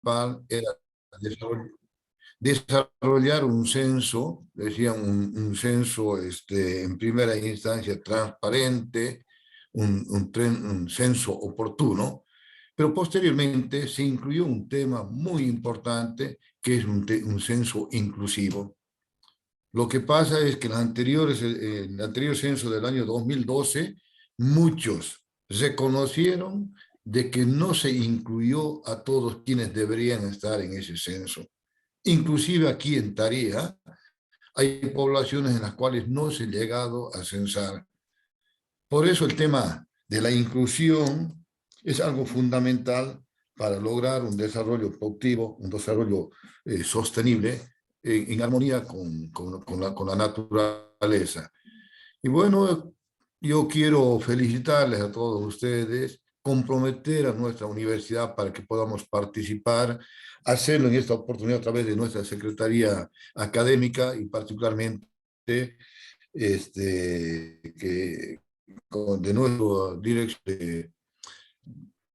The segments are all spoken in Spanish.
principal era desarrollar un censo, decían un censo en primera instancia transparente, un censo oportuno, pero posteriormente se incluyó un tema muy importante que es un censo inclusivo. Lo que pasa es que en el anterior censo del año 2012, muchos reconocieron de que no se incluyó a todos quienes deberían estar en ese censo. Inclusive aquí en Tarija hay poblaciones en las cuales no se ha llegado a censar. Por eso el tema de la inclusión es algo fundamental para lograr un desarrollo productivo, un desarrollo sostenible en armonía con la naturaleza. Y bueno, yo quiero felicitarles a todos ustedes, comprometer a nuestra universidad para que podamos participar, hacerlo en esta oportunidad a través de nuestra Secretaría Académica y particularmente que, de nuestro dirección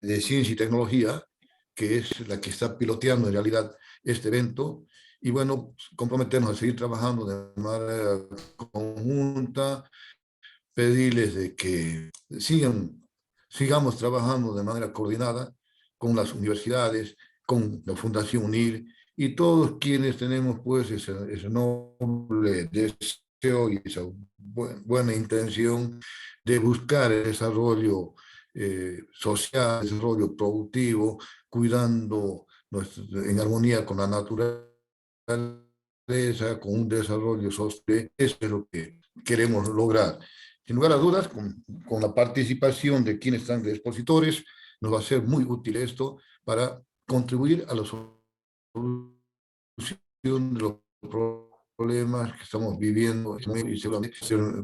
de Ciencia y Tecnología, que es la que está piloteando en realidad este evento. Y bueno, comprometernos a seguir trabajando de manera conjunta, pedirles de que sigamos trabajando de manera coordinada con las universidades, con la Fundación UNIR y todos quienes tenemos pues ese noble deseo y esa buena intención de buscar el desarrollo social, desarrollo productivo, cuidando en armonía con la naturaleza, con un desarrollo sostenible. Eso es lo que queremos lograr. Sin lugar a dudas, con la participación de quienes están de expositores, nos va a ser muy útil esto para contribuir a la solución de los problemas que estamos viviendo y seguramente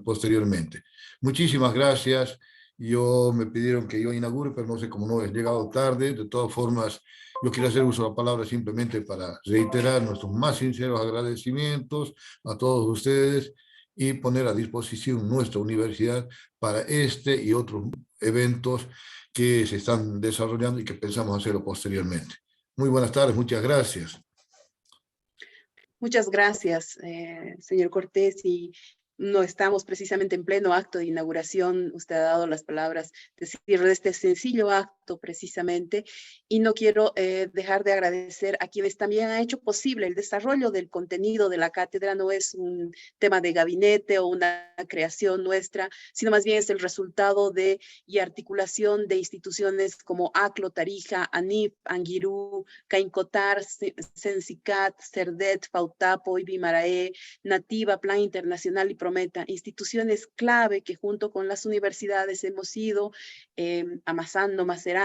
posteriormente. Muchísimas gracias. Yo me pidieron que yo inaugure, pero no sé cómo no he llegado tarde. De todas formas, yo quiero hacer uso de la palabra simplemente para reiterar nuestros más sinceros agradecimientos a todos ustedes y poner a disposición nuestra universidad para este y otros eventos que se están desarrollando y que pensamos hacerlo posteriormente. Muy buenas tardes, muchas gracias. Muchas gracias, señor Cortés, y no estamos precisamente en pleno acto de inauguración. Usted ha dado las palabras de cierre de este sencillo acto precisamente, y no quiero dejar de agradecer a quienes también han hecho posible el desarrollo del contenido de la cátedra. No es un tema de gabinete o una creación nuestra, sino más bien es el resultado de y articulación de instituciones como ACLO, Tarija, ANIF, Anguirú, Caincotar, Sensicat, CERDET, FAUTAPO, Ibimarae, Nativa, Plan Internacional y Prometa, instituciones clave que junto con las universidades hemos ido amasando, macerando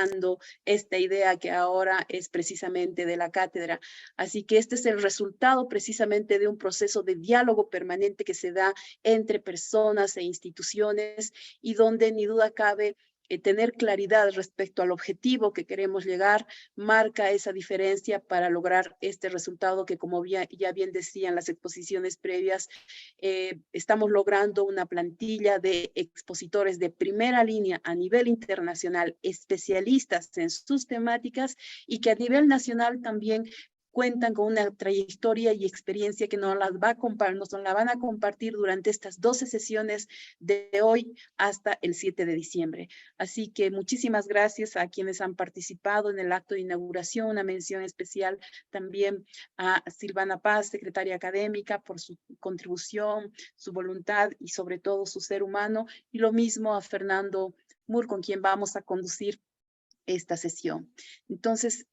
esta idea que ahora es precisamente de la cátedra. Así que este es el resultado precisamente de un proceso de diálogo permanente que se da entre personas e instituciones y donde ni duda cabe tener claridad respecto al objetivo que queremos llegar, marca esa diferencia para lograr este resultado que, como ya bien decían las exposiciones previas, estamos logrando una plantilla de expositores de primera línea a nivel internacional, especialistas en sus temáticas y que a nivel nacional también cuentan con una trayectoria y experiencia que nos la van a compartir durante estas 12 sesiones de hoy hasta el 7 de diciembre. Así que muchísimas gracias a quienes han participado en el acto de inauguración, una mención especial también a Silvana Paz, secretaria académica, por su contribución, su voluntad y sobre todo su ser humano, y lo mismo a Fernando Mur, con quien vamos a conducir esta sesión. Entonces,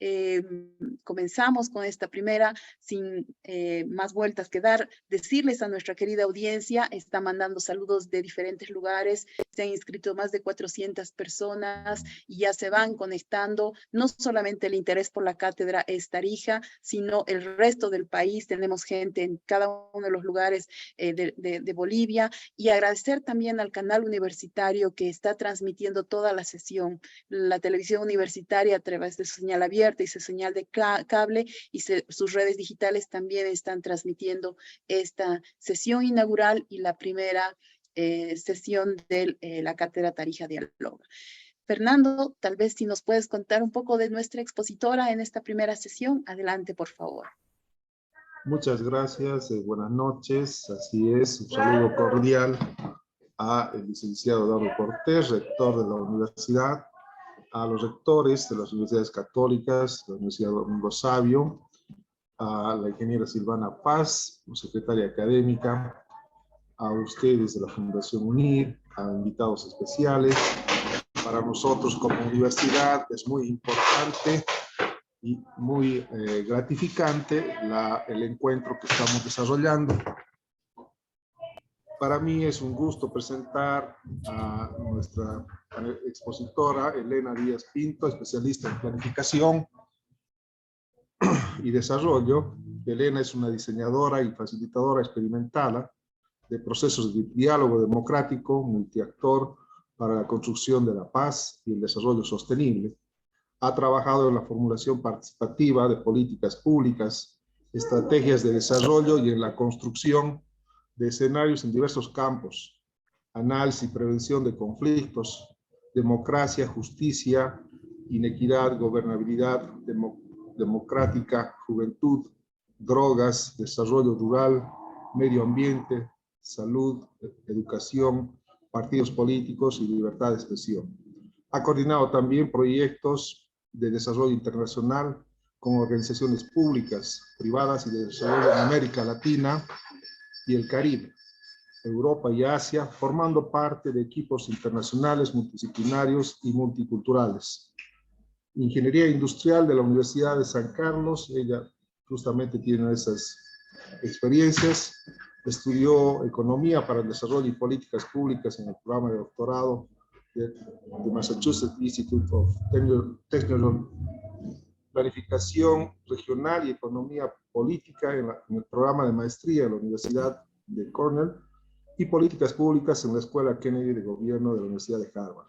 comenzamos con esta primera, sin más vueltas que dar, decirles a nuestra querida audiencia, está mandando saludos de diferentes lugares, se han inscrito más de 400 personas y ya se van conectando, no solamente el interés por la cátedra es Tarija, sino el resto del país, tenemos gente en cada uno de los lugares de Bolivia, y agradecer también al canal universitario que está transmitiendo toda la sesión, la televisión universitaria a través de su señal abierta y su señal de cable y sus redes digitales también están transmitiendo esta sesión inaugural y la primera sesión de la Cátedra Tarija Dialoga. Fernando, tal vez si nos puedes contar un poco de nuestra expositora en esta primera sesión. Adelante, por favor. Muchas gracias, buenas noches. Así es, un saludo cordial al licenciado Eduardo Cortés, rector de la universidad, a los rectores de las universidades católicas, la Universidad Domingo Savio, a la ingeniera Silvana Paz, secretaria académica, a ustedes de la Fundación UNIR, a invitados especiales. Para nosotros como universidad es muy importante y muy gratificante el encuentro que estamos desarrollando. Para mí es un gusto presentar a nuestra expositora Elena Díaz Pinto, especialista en planificación y desarrollo. Elena es una diseñadora y facilitadora experimental de procesos de diálogo democrático, multiactor para la construcción de la paz y el desarrollo sostenible. Ha trabajado en la formulación participativa de políticas públicas, estrategias de desarrollo y en la construcción de escenarios en diversos campos: análisis y prevención de conflictos, democracia, justicia, inequidad, gobernabilidad democrática, juventud, drogas, desarrollo rural, medio ambiente, salud, educación, partidos políticos y libertad de expresión. Ha coordinado también proyectos de desarrollo internacional con organizaciones públicas, privadas y de desarrollo en América Latina y el Caribe, Europa y Asia, formando parte de equipos internacionales, multidisciplinarios y multiculturales. Ingeniería industrial de la Universidad de San Carlos, ella justamente tiene esas experiencias. Estudió economía para el desarrollo y políticas públicas en el programa de doctorado de Massachusetts Institute of Technology, planificación regional y economía política en el programa de maestría de la Universidad de Cornell, y políticas públicas en la Escuela Kennedy de Gobierno de la Universidad de Harvard.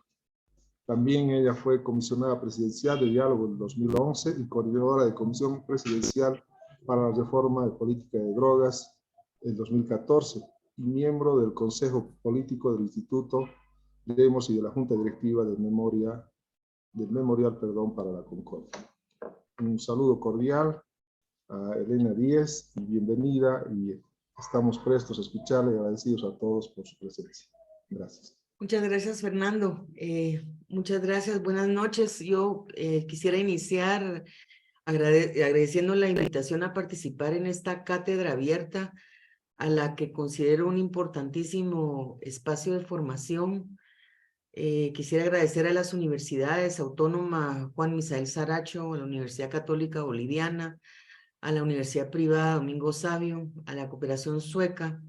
También ella fue comisionada presidencial de diálogo en 2011 y coordinadora de comisión presidencial para la reforma de política de drogas en 2014, y miembro del Consejo Político del Instituto Demos y de la Junta Directiva del Memorial para la Concordia. Un saludo cordial a Elena Díaz y bienvenida, y estamos prestos a escucharle y agradecidos a todos por su presencia. Gracias. Muchas gracias, Fernando. Muchas gracias, buenas noches. Yo quisiera iniciar agradeciendo la invitación a participar en esta cátedra abierta, a la que considero un importantísimo espacio de formación. Quisiera agradecer a las universidades Autónoma Juan Misael Saracho, a la Universidad Católica Boliviana, a la Universidad Privada Domingo Savio, a la Cooperación Sueca,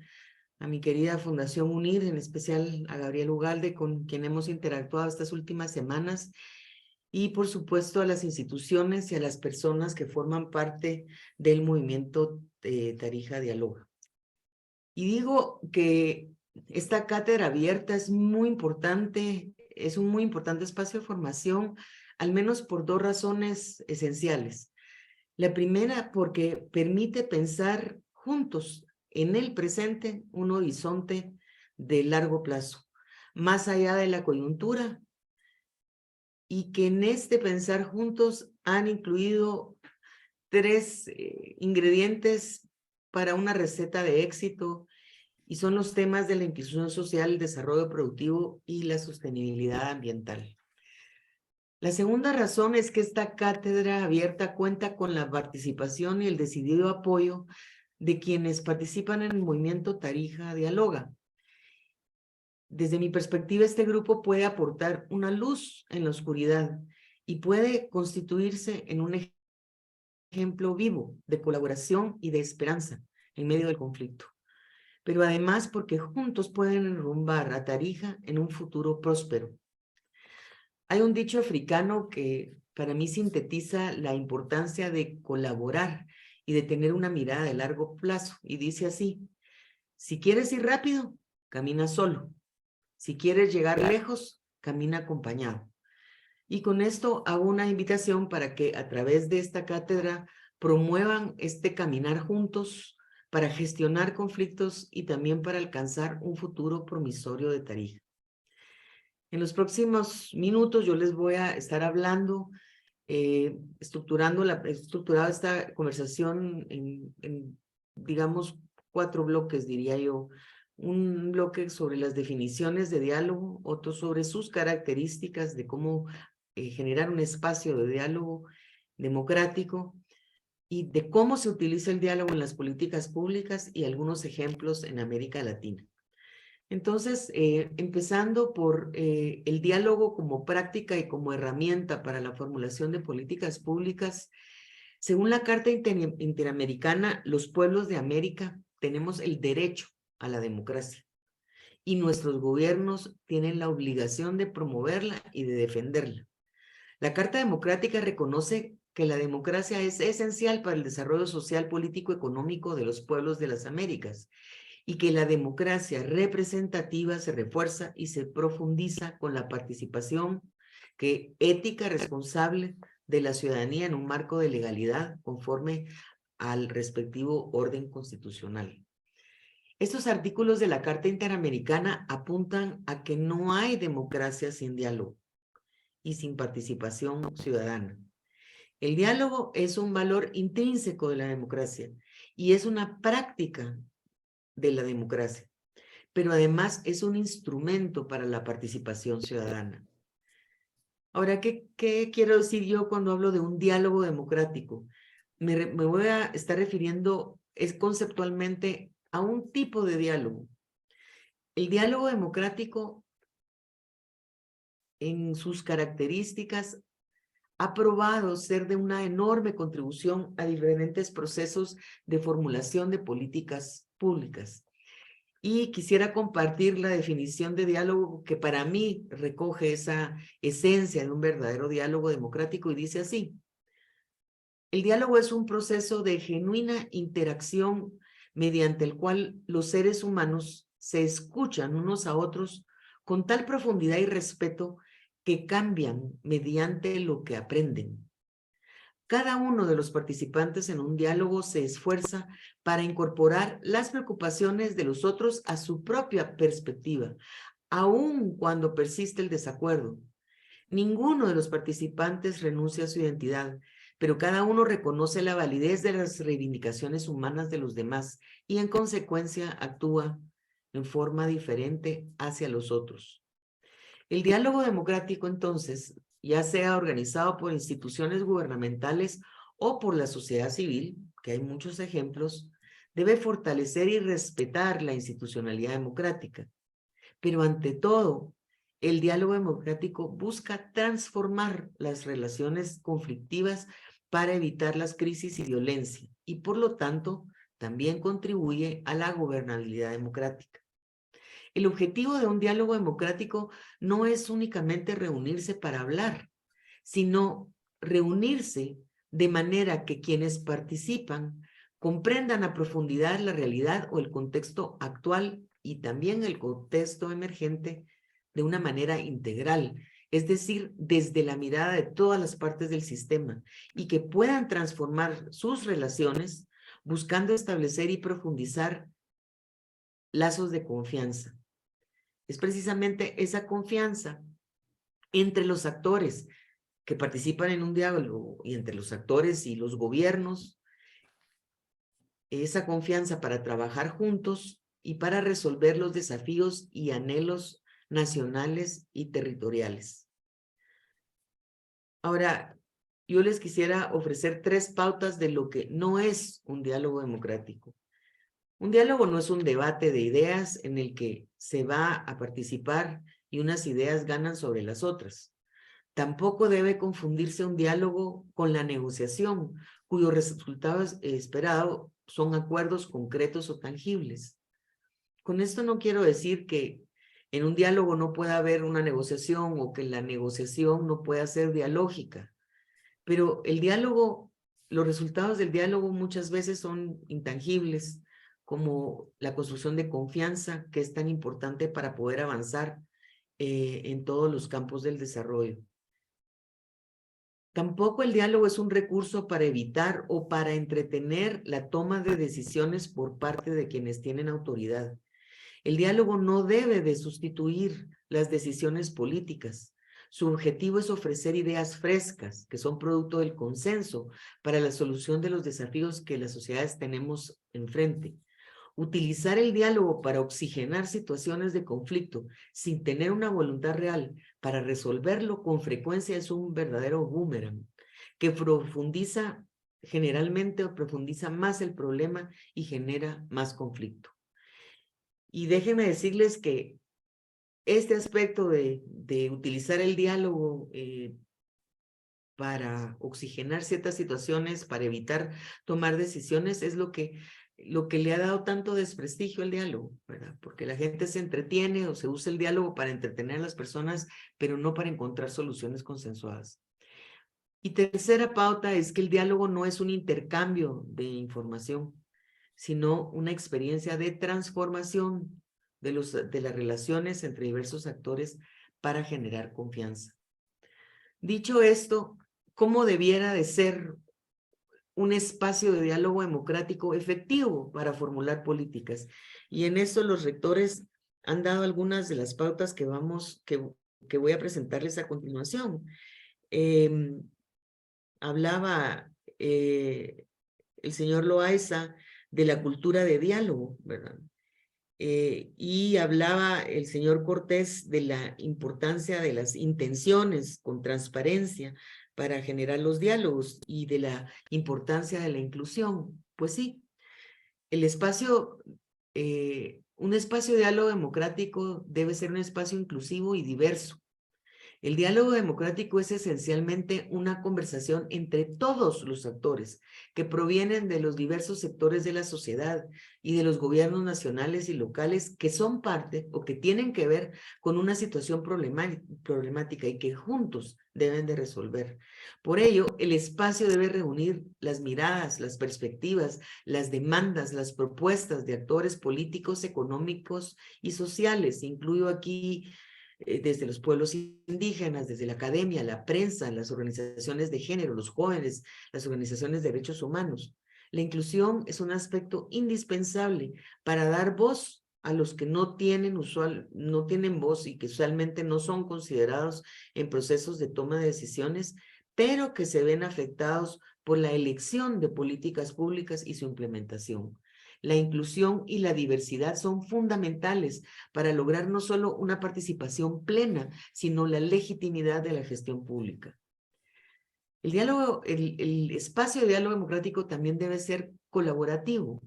a mi querida Fundación UNIR, en especial a Gabriel Ugalde, con quien hemos interactuado estas últimas semanas, y por supuesto a las instituciones y a las personas que forman parte del movimiento Tarija Dialoga. Y digo que esta cátedra abierta es muy importante, es un muy importante espacio de formación, al menos por dos razones esenciales. La primera, porque permite pensar juntos en el presente un horizonte de largo plazo, más allá de la coyuntura, y que en este pensar juntos han incluido tres ingredientes para una receta de éxito, y son los temas de la inclusión social, el desarrollo productivo y la sostenibilidad ambiental. La segunda razón es que esta cátedra abierta cuenta con la participación y el decidido apoyo de quienes participan en el movimiento Tarija Dialoga. Desde mi perspectiva, este grupo puede aportar una luz en la oscuridad y puede constituirse en un ejemplo vivo de colaboración y de esperanza en medio del conflicto. Pero además porque juntos pueden enrumbar a Tarija en un futuro próspero. Hay un dicho africano que para mí sintetiza la importancia de colaborar y de tener una mirada de largo plazo, y dice así: si quieres ir rápido, camina solo. Si quieres llegar lejos, camina acompañado. Y con esto hago una invitación para que a través de esta cátedra promuevan este caminar juntos para gestionar conflictos y también para alcanzar un futuro promisorio de Tarija. En los próximos minutos yo les voy a estar hablando, estructurado esta conversación en, digamos, 4 bloques, diría yo. Un bloque sobre las definiciones de diálogo, otro sobre sus características de cómo generar un espacio de diálogo democrático y de cómo se utiliza el diálogo en las políticas públicas y algunos ejemplos en América Latina. Entonces, empezando por el diálogo como práctica y como herramienta para la formulación de políticas públicas, según la Carta Interamericana, los pueblos de América tenemos el derecho a la democracia y nuestros gobiernos tienen la obligación de promoverla y de defenderla. La Carta Democrática reconoce que la democracia es esencial para el desarrollo social, político, económico de los pueblos de las Américas y que la democracia representativa se refuerza y se profundiza con la participación ética responsable de la ciudadanía en un marco de legalidad conforme al respectivo orden constitucional. Estos artículos de la Carta Interamericana apuntan a que no hay democracia sin diálogo y sin participación ciudadana. El diálogo es un valor intrínseco de la democracia y es una práctica de la democracia, pero además es un instrumento para la participación ciudadana. Ahora, ¿qué quiero decir yo cuando hablo de un diálogo democrático? Me voy a estar refiriendo conceptualmente a un tipo de diálogo. El diálogo democrático, en sus características, ha probado ser de una enorme contribución a diferentes procesos de formulación de políticas públicas. Y quisiera compartir la definición de diálogo que para mí recoge esa esencia de un verdadero diálogo democrático y dice así: el diálogo es un proceso de genuina interacción mediante el cual los seres humanos se escuchan unos a otros con tal profundidad y respeto que cambian mediante lo que aprenden. Cada uno de los participantes en un diálogo se esfuerza para incorporar las preocupaciones de los otros a su propia perspectiva, aun cuando persiste el desacuerdo. Ninguno de los participantes renuncia a su identidad, pero cada uno reconoce la validez de las reivindicaciones humanas de los demás y en consecuencia actúa en forma diferente hacia los otros. El diálogo democrático, entonces, ya sea organizado por instituciones gubernamentales o por la sociedad civil, que hay muchos ejemplos, debe fortalecer y respetar la institucionalidad democrática. Pero ante todo, el diálogo democrático busca transformar las relaciones conflictivas para evitar las crisis y violencia y, por lo tanto, también contribuye a la gobernabilidad democrática. El objetivo de un diálogo democrático no es únicamente reunirse para hablar, sino reunirse de manera que quienes participan comprendan a profundidad la realidad o el contexto actual y también el contexto emergente de una manera integral, es decir, desde la mirada de todas las partes del sistema, y que puedan transformar sus relaciones buscando establecer y profundizar lazos de confianza. Es precisamente esa confianza entre los actores que participan en un diálogo y entre los actores y los gobiernos, esa confianza para trabajar juntos y para resolver los desafíos y anhelos nacionales y territoriales. Ahora, yo les quisiera ofrecer 3 pautas de lo que no es un diálogo democrático. Un diálogo no es un debate de ideas en el que se va a participar y unas ideas ganan sobre las otras. Tampoco debe confundirse un diálogo con la negociación, cuyo resultado esperado son acuerdos concretos o tangibles. Con esto no quiero decir que en un diálogo no pueda haber una negociación o que la negociación no pueda ser dialógica, pero el diálogo, los resultados del diálogo muchas veces son intangibles, como la construcción de confianza, que es tan importante para poder avanzar en todos los campos del desarrollo. Tampoco el diálogo es un recurso para evitar o para entretener la toma de decisiones por parte de quienes tienen autoridad. El diálogo no debe de sustituir las decisiones políticas. Su objetivo es ofrecer ideas frescas, que son producto del consenso, para la solución de los desafíos que las sociedades tenemos enfrente. Utilizar el diálogo para oxigenar situaciones de conflicto sin tener una voluntad real para resolverlo con frecuencia es un verdadero boomerang que generalmente profundiza más el problema y genera más conflicto. Y déjenme decirles que este aspecto de utilizar el diálogo para oxigenar ciertas situaciones, para evitar tomar decisiones, es lo que le ha dado tanto desprestigio al diálogo, ¿verdad? Porque la gente se entretiene o se usa el diálogo para entretener a las personas, pero no para encontrar soluciones consensuadas. Y tercera pauta es que el diálogo no es un intercambio de información, sino una experiencia de transformación de las relaciones entre diversos actores para generar confianza. Dicho esto, ¿cómo debiera de ser un espacio de diálogo democrático efectivo para formular políticas? Y en eso los rectores han dado algunas de las pautas que voy a presentarles a continuación. Hablaba el señor Loaiza de la cultura de diálogo, ¿verdad? Y hablaba el señor Cortés de la importancia de las intenciones con transparencia para generar los diálogos y de la importancia de la inclusión. Pues sí, un espacio de diálogo democrático debe ser un espacio inclusivo y diverso. El diálogo democrático es esencialmente una conversación entre todos los actores que provienen de los diversos sectores de la sociedad y de los gobiernos nacionales y locales que son parte o que tienen que ver con una situación problemática y que juntos deben de resolver. Por ello, el espacio debe reunir las miradas, las perspectivas, las demandas, las propuestas de actores políticos, económicos y sociales. Incluyo aquí desde los pueblos indígenas, desde la academia, la prensa, las organizaciones de género, los jóvenes, las organizaciones de derechos humanos. La inclusión es un aspecto indispensable para dar voz a los que no tienen voz y que usualmente no son considerados en procesos de toma de decisiones, pero que se ven afectados por la elección de políticas públicas y su implementación. La inclusión y la diversidad son fundamentales para lograr no solo una participación plena, sino la legitimidad de la gestión pública. El espacio de diálogo democrático también debe ser colaborativo.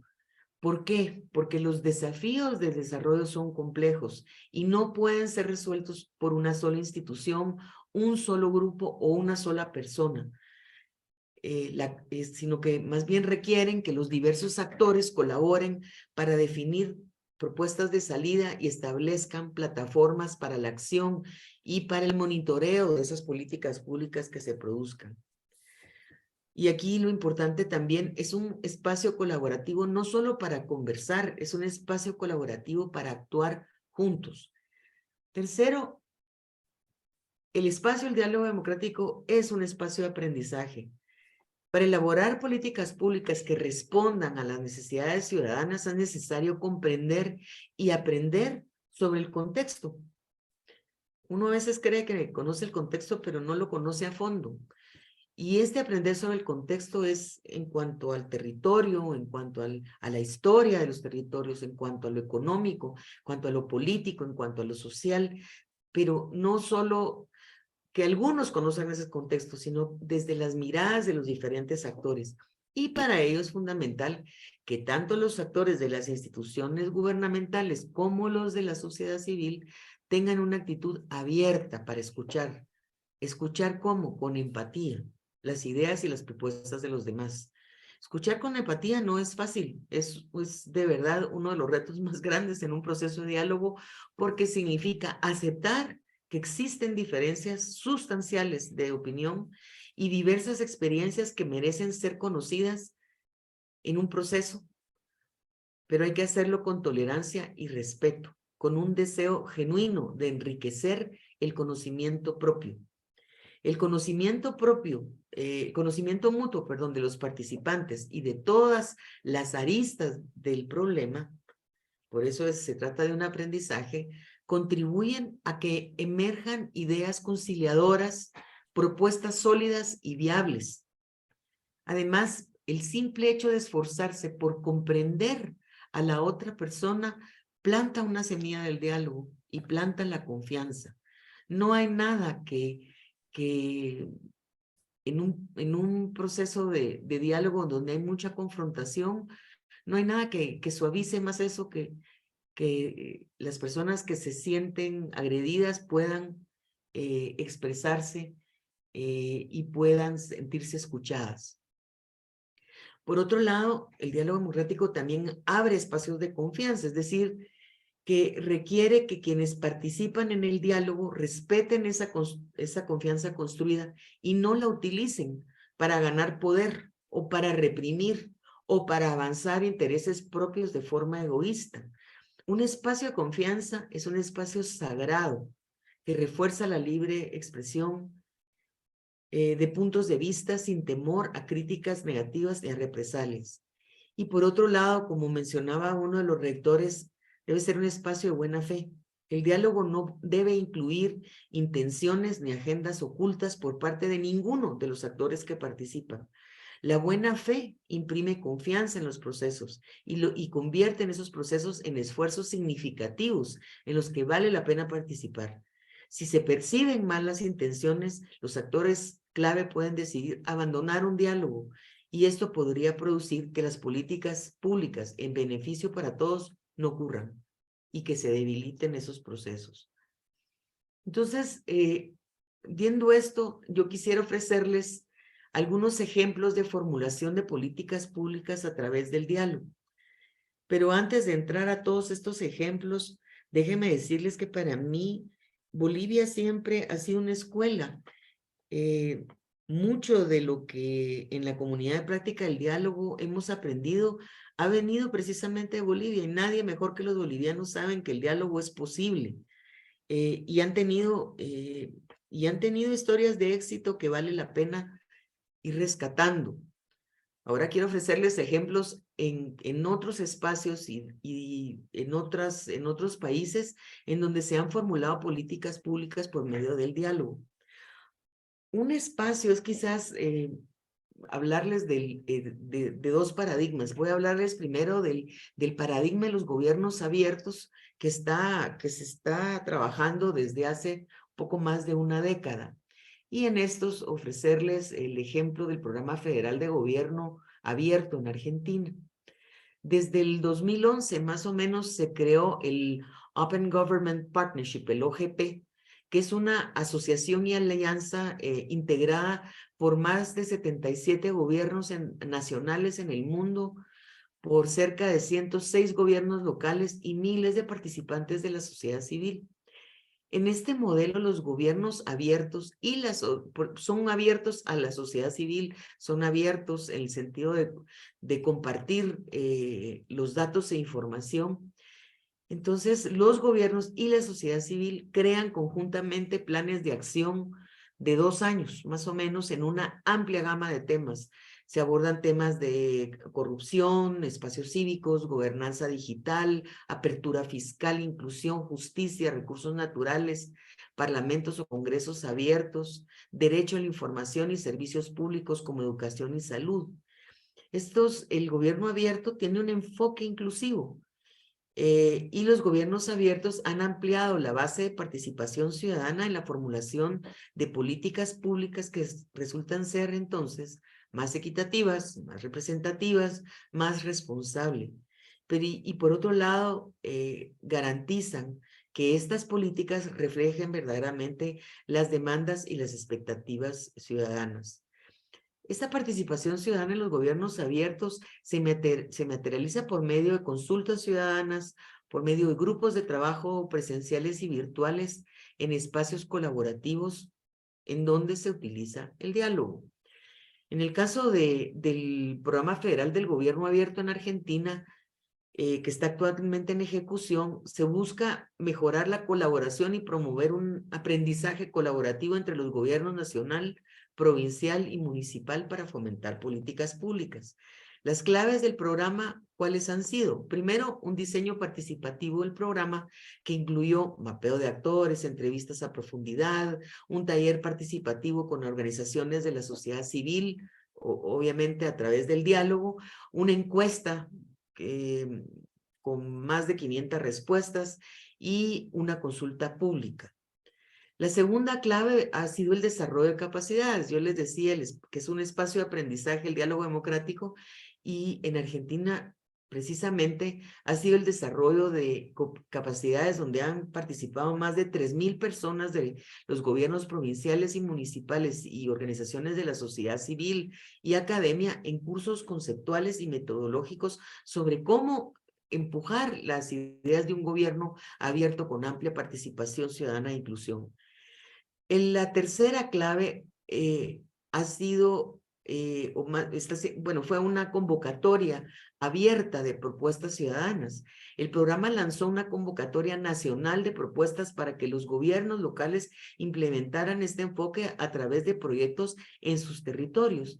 ¿Por qué? Porque los desafíos del desarrollo son complejos y no pueden ser resueltos por una sola institución, un solo grupo o una sola persona. Sino que más bien requieren que los diversos actores colaboren para definir propuestas de salida y establezcan plataformas para la acción y para el monitoreo de esas políticas públicas que se produzcan. Y aquí lo importante también es un espacio colaborativo no solo para conversar, es un espacio colaborativo para actuar juntos. Tercero, el espacio del diálogo democrático es un espacio de aprendizaje. Para elaborar políticas públicas que respondan a las necesidades ciudadanas es necesario comprender y aprender sobre el contexto. Uno a veces cree que conoce el contexto, pero no lo conoce a fondo. Y este aprender sobre el contexto es en cuanto al territorio, en cuanto a la historia de los territorios, en cuanto a lo económico, en cuanto a lo político, en cuanto a lo social, pero no solo que algunos conozcan ese contexto, sino desde las miradas de los diferentes actores. Y para ello es fundamental que tanto los actores de las instituciones gubernamentales como los de la sociedad civil tengan una actitud abierta para escuchar. ¿Escuchar cómo? Con empatía, las ideas y las propuestas de los demás. Escuchar con empatía no es fácil, es de verdad uno de los retos más grandes en un proceso de diálogo porque significa aceptar que existen diferencias sustanciales de opinión y diversas experiencias que merecen ser conocidas en un proceso, pero hay que hacerlo con tolerancia y respeto, con un deseo genuino de enriquecer el conocimiento propio. El conocimiento mutuo, de los participantes y de todas las aristas del problema, por eso se trata de un aprendizaje, contribuyen a que emerjan ideas conciliadoras, propuestas sólidas y viables. Además, el simple hecho de esforzarse por comprender a la otra persona planta una semilla del diálogo y planta la confianza. No hay nada que en un proceso de diálogo donde hay mucha confrontación, no hay nada que suavice más eso, que las personas que se sienten agredidas puedan expresarse y puedan sentirse escuchadas. Por otro lado, el diálogo democrático también abre espacios de confianza, es decir, que requiere que quienes participan en el diálogo respeten esa confianza construida y no la utilicen para ganar poder o para reprimir o para avanzar intereses propios de forma egoísta. Un espacio de confianza es un espacio sagrado que refuerza la libre expresión de puntos de vista sin temor a críticas negativas ni a represalias. Y por otro lado, como mencionaba uno de los rectores, debe ser un espacio de buena fe. El diálogo no debe incluir intenciones ni agendas ocultas por parte de ninguno de los actores que participan. La buena fe imprime confianza en los procesos y convierte en esos procesos en esfuerzos significativos en los que vale la pena participar. Si se perciben malas intenciones, los actores clave pueden decidir abandonar un diálogo y esto podría producir que las políticas públicas en beneficio para todos no ocurran y que se debiliten esos procesos. Entonces, viendo esto, yo quisiera ofrecerles algunos ejemplos de formulación de políticas públicas a través del diálogo. Pero antes de entrar a todos estos ejemplos, déjenme decirles que para mí Bolivia siempre ha sido una escuela. Mucho de lo que en la comunidad de práctica del diálogo hemos aprendido ha venido precisamente de Bolivia y nadie mejor que los bolivianos saben que el diálogo es posible. Y han tenido historias de éxito que vale la pena ir rescatando. Ahora quiero ofrecerles ejemplos en otros espacios y en otros países en donde se han formulado políticas públicas por medio del diálogo. Un espacio es quizás hablarles de dos paradigmas. Voy a hablarles primero del paradigma de los gobiernos abiertos que se está trabajando desde hace poco más de una década. Y en estos ofrecerles el ejemplo del Programa Federal de Gobierno Abierto en Argentina. Desde el 2011 más o menos se creó el Open Government Partnership, el OGP, que es una asociación y alianza integrada por más de 77 gobiernos nacionales en el mundo, por cerca de 106 gobiernos locales y miles de participantes de la sociedad civil. En este modelo los gobiernos abiertos son abiertos a la sociedad civil, son abiertos en el sentido de compartir los datos e información. Entonces, los gobiernos y la sociedad civil crean conjuntamente planes de acción de 2 años, más o menos, en una amplia gama de temas. Se abordan temas de corrupción, espacios cívicos, gobernanza digital, apertura fiscal, inclusión, justicia, recursos naturales, parlamentos o congresos abiertos, derecho a la información y servicios públicos como educación y salud. El gobierno abierto tiene un enfoque inclusivo. Y los gobiernos abiertos han ampliado la base de participación ciudadana en la formulación de políticas públicas que resultan ser entonces más equitativas, más representativas, más responsables. Y por otro lado, garantizan que estas políticas reflejen verdaderamente las demandas y las expectativas ciudadanas. Esta participación ciudadana en los gobiernos abiertos se materializa por medio de consultas ciudadanas, por medio de grupos de trabajo presenciales y virtuales en espacios colaborativos en donde se utiliza el diálogo. En el caso del Programa Federal del Gobierno Abierto en Argentina, que está actualmente en ejecución, se busca mejorar la colaboración y promover un aprendizaje colaborativo entre los gobiernos nacional, provincial y municipal para fomentar políticas públicas. Las claves del programa, ¿cuáles han sido? Primero, un diseño participativo del programa que incluyó mapeo de actores, entrevistas a profundidad, un taller participativo con organizaciones de la sociedad civil, obviamente a través del diálogo, una encuesta con más de 500 respuestas y una consulta pública. La segunda clave ha sido el desarrollo de capacidades. Yo les decía que es un espacio de aprendizaje, el diálogo democrático, y en Argentina precisamente ha sido el desarrollo de capacidades donde han participado más de 3.000 personas de los gobiernos provinciales y municipales y organizaciones de la sociedad civil y academia en cursos conceptuales y metodológicos sobre cómo empujar las ideas de un gobierno abierto con amplia participación ciudadana e inclusión. La tercera clave ha sido, fue una convocatoria abierta de propuestas ciudadanas. El programa lanzó una convocatoria nacional de propuestas para que los gobiernos locales implementaran este enfoque a través de proyectos en sus territorios.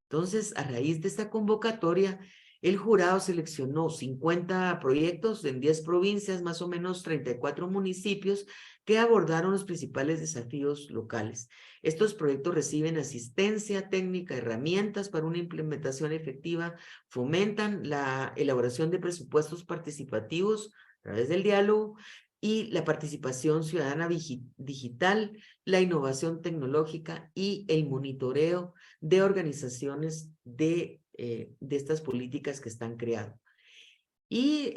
Entonces, a raíz de esta convocatoria, el jurado seleccionó 50 proyectos en 10 provincias, más o menos 34 municipios, que abordaron los principales desafíos locales. Estos proyectos reciben asistencia técnica, herramientas para una implementación efectiva, fomentan la elaboración de presupuestos participativos a través del diálogo y la participación ciudadana digital, la innovación tecnológica y el monitoreo de organizaciones de estas políticas que están creando. Y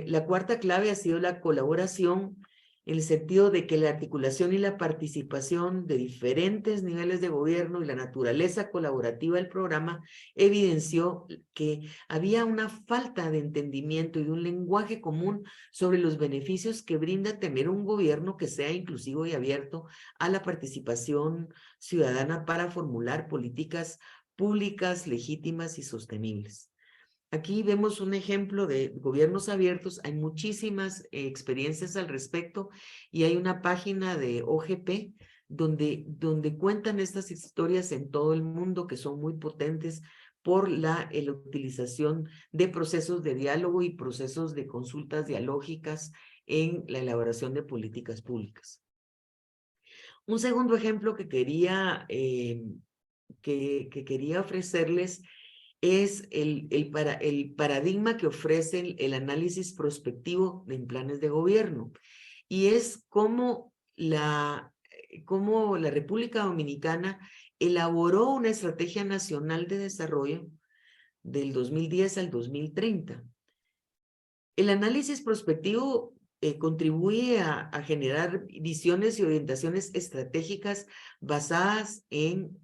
la cuarta clave ha sido la colaboración, en el sentido de que la articulación y la participación de diferentes niveles de gobierno y la naturaleza colaborativa del programa evidenció que había una falta de entendimiento y de un lenguaje común sobre los beneficios que brinda tener un gobierno que sea inclusivo y abierto a la participación ciudadana para formular políticas públicas, legítimas y sostenibles. Aquí vemos un ejemplo de gobiernos abiertos. Hay muchísimas experiencias al respecto y hay una página de OGP donde cuentan estas historias en todo el mundo que son muy potentes por la utilización de procesos de diálogo y procesos de consultas dialógicas en la elaboración de políticas públicas. Un segundo ejemplo que quería ofrecerles es el paradigma que ofrece el análisis prospectivo en planes de gobierno. Y es cómo la República Dominicana elaboró una estrategia nacional de desarrollo del 2010 al 2030. El análisis prospectivo contribuye a generar visiones y orientaciones estratégicas basadas en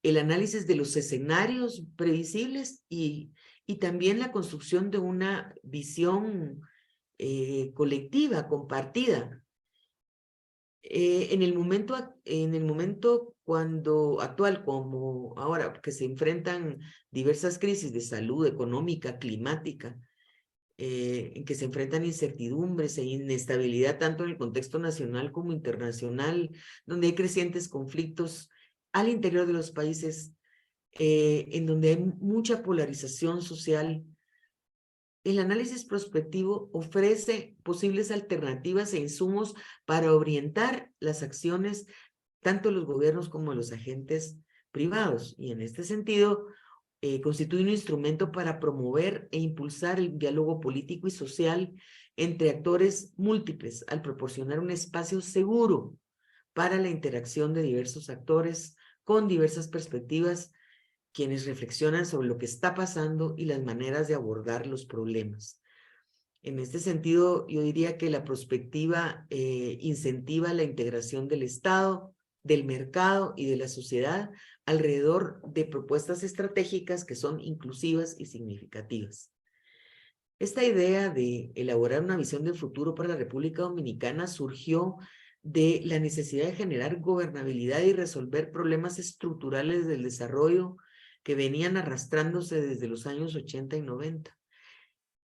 el análisis de los escenarios previsibles y también la construcción de una visión colectiva, compartida. En el momento actual, como ahora, que se enfrentan diversas crisis de salud económica, climática, en que se enfrentan incertidumbres e inestabilidad tanto en el contexto nacional como internacional, donde hay crecientes conflictos al interior de los países, en donde hay mucha polarización social. El análisis prospectivo ofrece posibles alternativas e insumos para orientar las acciones tanto de los gobiernos como de los agentes privados. Y en este sentido, constituye un instrumento para promover e impulsar el diálogo político y social entre actores múltiples al proporcionar un espacio seguro para la interacción de diversos actores con diversas perspectivas, quienes reflexionan sobre lo que está pasando y las maneras de abordar los problemas. En este sentido, yo diría que la prospectiva incentiva la integración del Estado, del mercado y de la sociedad alrededor de propuestas estratégicas que son inclusivas y significativas. Esta idea de elaborar una visión del futuro para la República Dominicana surgió de la necesidad de generar gobernabilidad y resolver problemas estructurales del desarrollo que venían arrastrándose desde los años 80 y 90.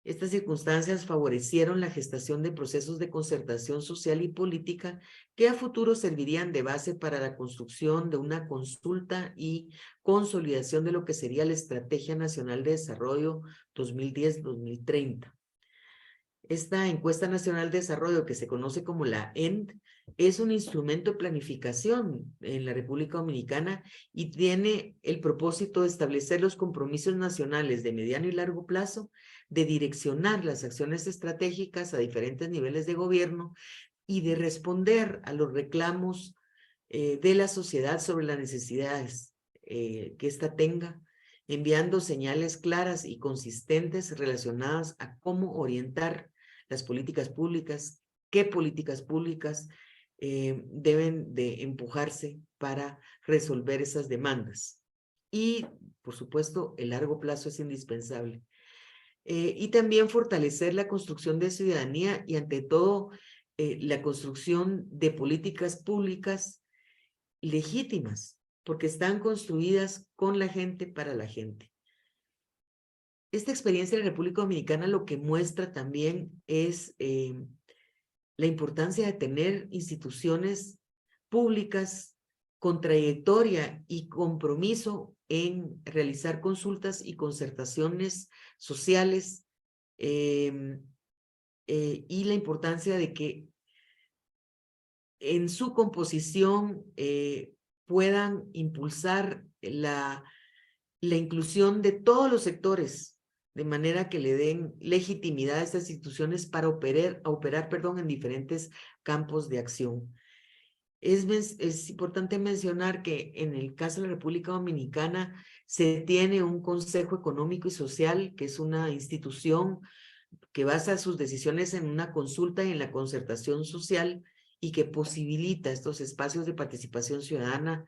Estas circunstancias favorecieron la gestación de procesos de concertación social y política que a futuro servirían de base para la construcción de una consulta y consolidación de lo que sería la Estrategia Nacional de Desarrollo 2010-2030. Esta Encuesta Nacional de Desarrollo, que se conoce como la END, es un instrumento de planificación en la República Dominicana y tiene el propósito de establecer los compromisos nacionales de mediano y largo plazo, de direccionar las acciones estratégicas a diferentes niveles de gobierno y de responder a los reclamos de la sociedad sobre las necesidades que ésta tenga, enviando señales claras y consistentes relacionadas a cómo orientar las políticas públicas, qué políticas públicas deben de empujarse para resolver esas demandas. Y, por supuesto, el largo plazo es indispensable. Y también fortalecer la construcción de ciudadanía y, ante todo, la construcción de políticas públicas legítimas, porque están construidas con la gente, para la gente. Esta experiencia de la República Dominicana lo que muestra también es la importancia de tener instituciones públicas con trayectoria y compromiso en realizar consultas y concertaciones sociales y la importancia de que en su composición puedan impulsar la inclusión de todos los sectores, de manera que le den legitimidad a estas instituciones para operar en diferentes campos de acción. Es importante mencionar que en el caso de la República Dominicana se tiene un Consejo Económico y Social, que es una institución que basa sus decisiones en una consulta y en la concertación social y que posibilita estos espacios de participación ciudadana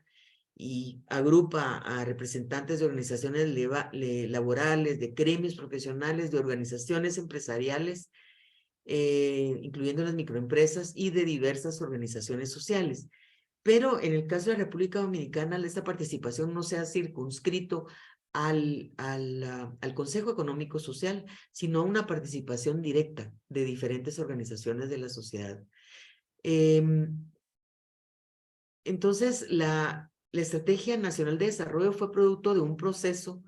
y agrupa a representantes de organizaciones laborales, de gremios profesionales, de organizaciones empresariales, incluyendo las microempresas y de diversas organizaciones sociales. Pero en el caso de la República Dominicana, esta participación no se ha circunscrito al Consejo Económico Social, sino a una participación directa de diferentes organizaciones de la sociedad. Entonces, la Estrategia Nacional de Desarrollo fue producto de un proceso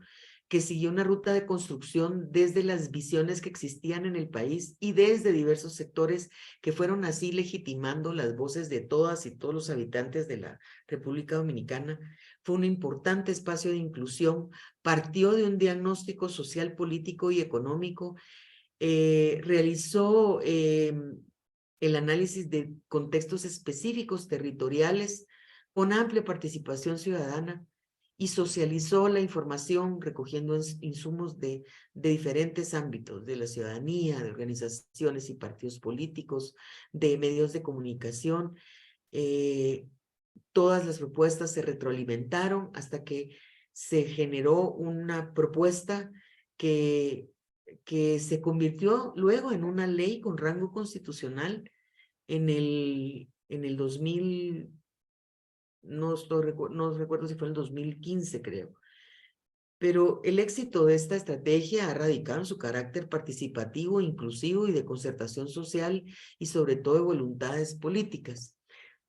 que siguió una ruta de construcción desde las visiones que existían en el país y desde diversos sectores que fueron así legitimando las voces de todas y todos los habitantes de la República Dominicana. Fue un importante espacio de inclusión, partió de un diagnóstico social, político y económico, realizó el análisis de contextos específicos territoriales con amplia participación ciudadana y socializó la información recogiendo insumos de diferentes ámbitos, de la ciudadanía, de organizaciones y partidos políticos, de medios de comunicación. Todas las propuestas se retroalimentaron hasta que se generó una propuesta que se convirtió luego en una ley con rango constitucional en el 2000, no recuerdo si fue en el 2015, creo. Pero el éxito de esta estrategia ha radicado en su carácter participativo, inclusivo y de concertación social y sobre todo de voluntades políticas.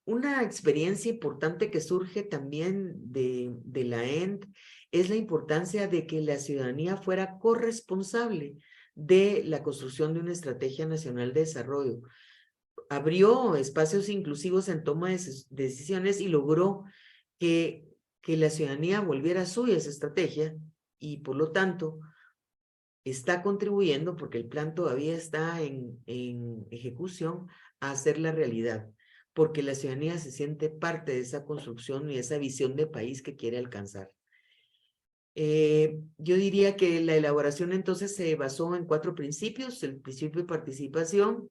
Una experiencia importante que surge también de la END es la importancia de que la ciudadanía fuera corresponsable de la construcción de una estrategia nacional de desarrollo. Abrió espacios inclusivos en toma de decisiones y logró que la ciudadanía volviera suya esa estrategia y por lo tanto está contribuyendo, porque el plan todavía está en ejecución, a hacerla realidad, porque la ciudadanía se siente parte de esa construcción y esa visión de país que quiere alcanzar. Yo diría que la elaboración entonces se basó en 4 principios: el principio de participación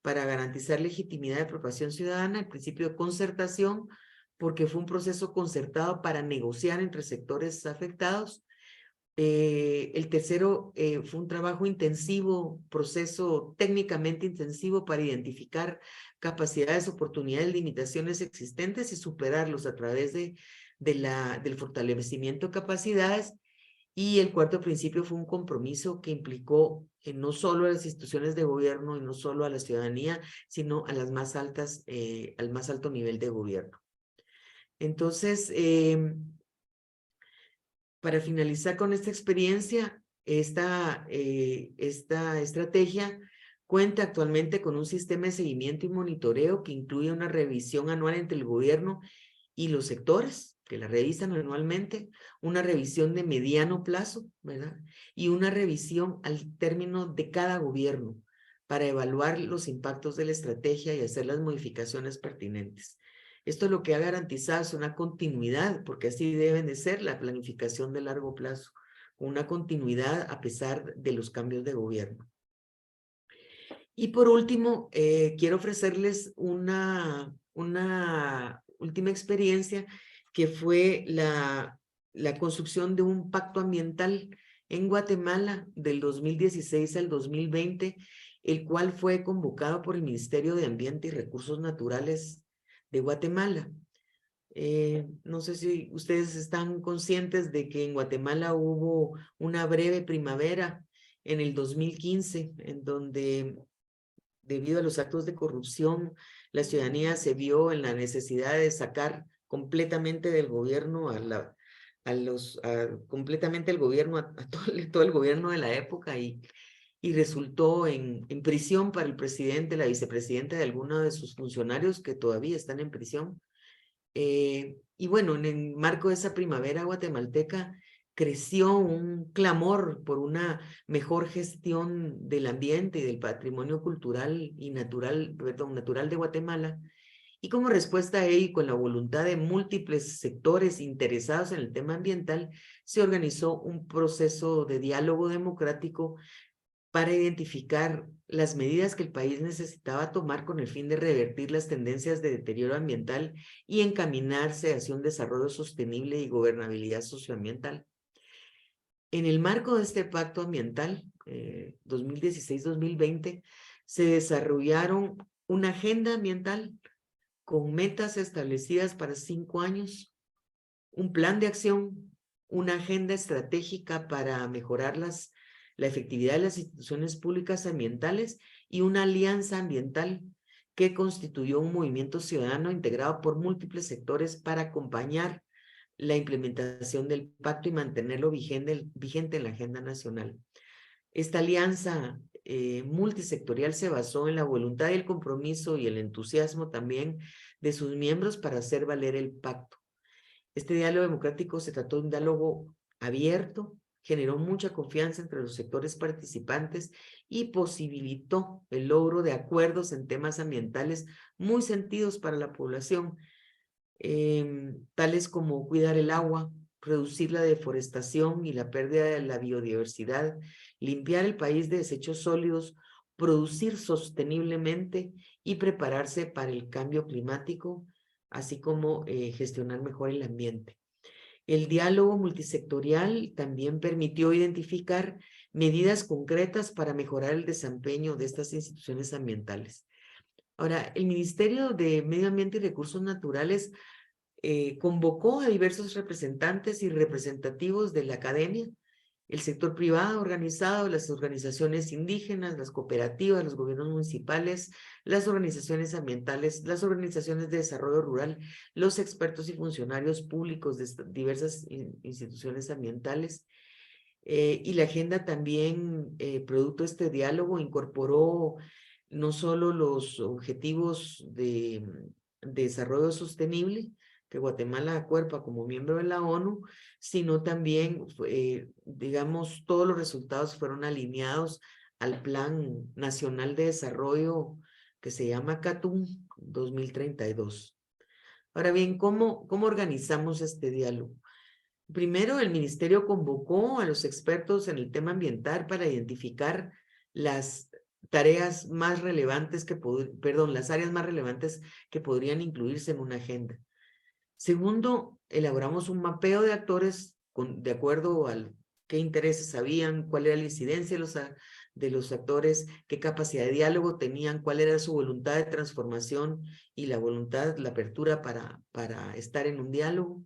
para garantizar legitimidad de apropiación ciudadana, el principio de concertación, porque fue un proceso concertado para negociar entre sectores afectados. El tercero fue un trabajo intensivo, proceso técnicamente intensivo para identificar capacidades, oportunidades, limitaciones existentes y superarlos a través del fortalecimiento de capacidades. Y el cuarto principio fue un compromiso que implicó no solo a las instituciones de gobierno y no solo a la ciudadanía, sino a las más altas, al más alto nivel de gobierno. Entonces, para finalizar con esta experiencia, esta estrategia cuenta actualmente con un sistema de seguimiento y monitoreo que incluye una revisión anual entre el gobierno y los sectores, que la revisan anualmente, una revisión de mediano plazo, ¿verdad? Y una revisión al término de cada gobierno para evaluar los impactos de la estrategia y hacer las modificaciones pertinentes. Esto lo que ha garantizado es una continuidad, porque así deben de ser la planificación de largo plazo, una continuidad a pesar de los cambios de gobierno. Y por último, quiero ofrecerles una última experiencia que fue la construcción de un pacto ambiental en Guatemala del 2016 al 2020, el cual fue convocado por el Ministerio de Ambiente y Recursos Naturales de Guatemala. No sé si ustedes están conscientes de que en Guatemala hubo una breve primavera en el 2015, en donde debido a los actos de corrupción, la ciudadanía se vio en la necesidad de sacar completamente del gobierno completamente el gobierno, a todo el gobierno de la época y resultó en prisión para el presidente, la vicepresidenta de algunos de sus funcionarios que todavía están en prisión. Y bueno, en el marco de esa primavera guatemalteca, creció un clamor por una mejor gestión del ambiente y del patrimonio cultural y natural de Guatemala. Y como respuesta a ello, y con la voluntad de múltiples sectores interesados en el tema ambiental, se organizó un proceso de diálogo democrático para identificar las medidas que el país necesitaba tomar con el fin de revertir las tendencias de deterioro ambiental y encaminarse hacia un desarrollo sostenible y gobernabilidad socioambiental. En el marco de este pacto ambiental, 2016-2020, se desarrollaron una agenda ambiental con metas establecidas para 5 años, un plan de acción, una agenda estratégica para mejorar la efectividad de las instituciones públicas ambientales y una alianza ambiental que constituyó un movimiento ciudadano integrado por múltiples sectores para acompañar la implementación del pacto y mantenerlo vigente en la agenda nacional. Esta alianza multisectorial se basó en la voluntad y el compromiso y el entusiasmo también de sus miembros para hacer valer el pacto. Este diálogo democrático se trató de un diálogo abierto, generó mucha confianza entre los sectores participantes y posibilitó el logro de acuerdos en temas ambientales muy sentidos para la población, tales como cuidar el agua, reducir la deforestación y la pérdida de la biodiversidad, limpiar el país de desechos sólidos, producir sosteniblemente y prepararse para el cambio climático, así como gestionar mejor el ambiente. El diálogo multisectorial también permitió identificar medidas concretas para mejorar el desempeño de estas instituciones ambientales. Ahora, el Ministerio de Medio Ambiente y Recursos Naturales convocó a diversos representantes y representativos de la academia, el sector privado organizado, las organizaciones indígenas, las cooperativas, los gobiernos municipales, las organizaciones ambientales, las organizaciones de desarrollo rural, los expertos y funcionarios públicos de diversas instituciones ambientales. Y la agenda también, producto de este diálogo, incorporó no solo los objetivos de desarrollo sostenible, que Guatemala acuerpa como miembro de la ONU, sino también, digamos, todos los resultados fueron alineados al Plan Nacional de Desarrollo que se llama CATUM 2032. Ahora bien, ¿cómo organizamos este diálogo? Primero, el ministerio convocó a los expertos en el tema ambiental para identificar las tareas más relevantes las áreas más relevantes que podrían incluirse en una agenda. Segundo, elaboramos un mapeo de actores de acuerdo a qué intereses habían, cuál era la incidencia de los actores, qué capacidad de diálogo tenían, cuál era su voluntad de transformación y la apertura para estar en un diálogo.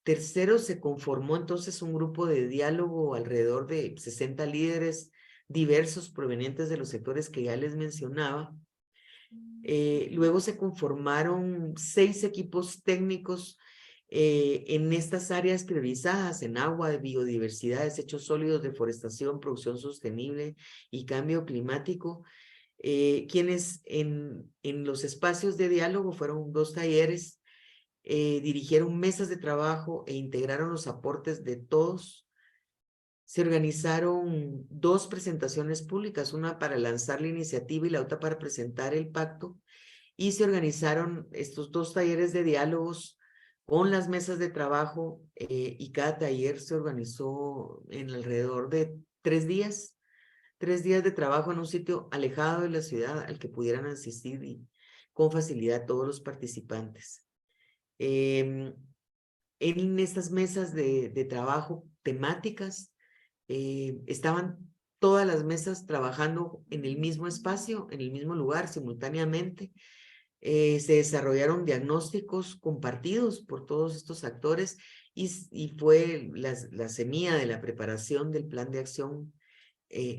Tercero, se conformó entonces un grupo de diálogo alrededor de 60 líderes diversos provenientes de los sectores que ya les mencionaba. Luego se conformaron 6 equipos técnicos en estas áreas priorizadas, en agua, biodiversidad, desechos sólidos, deforestación, producción sostenible y cambio climático, quienes en los espacios de diálogo fueron 2 talleres, dirigieron mesas de trabajo e integraron los aportes de todos. Se organizaron 2 presentaciones públicas, una para lanzar la iniciativa y la otra para presentar el pacto, y se organizaron estos 2 talleres de diálogos con las mesas de trabajo, y cada taller se organizó en alrededor de 3 días, 3 días de trabajo en un sitio alejado de la ciudad al que pudieran asistir y con facilidad todos los participantes. En estas mesas de trabajo temáticas, estaban todas las mesas trabajando en el mismo espacio, en el mismo lugar, simultáneamente. Se desarrollaron diagnósticos compartidos por todos estos actores y fue la semilla de la preparación del plan de acción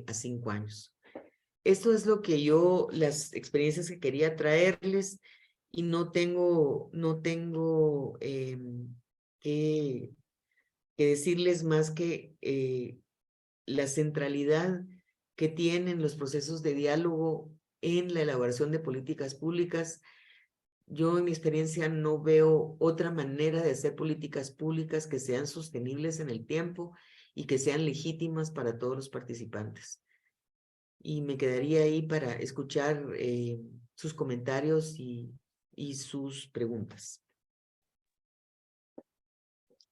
a 5 años. Esto es lo que las experiencias que quería traerles, y no tengo que decirles más que la centralidad que tienen los procesos de diálogo en la elaboración de políticas públicas. Yo en mi experiencia no veo otra manera de hacer políticas públicas que sean sostenibles en el tiempo y que sean legítimas para todos los participantes. Y me quedaría ahí para escuchar sus comentarios y sus preguntas.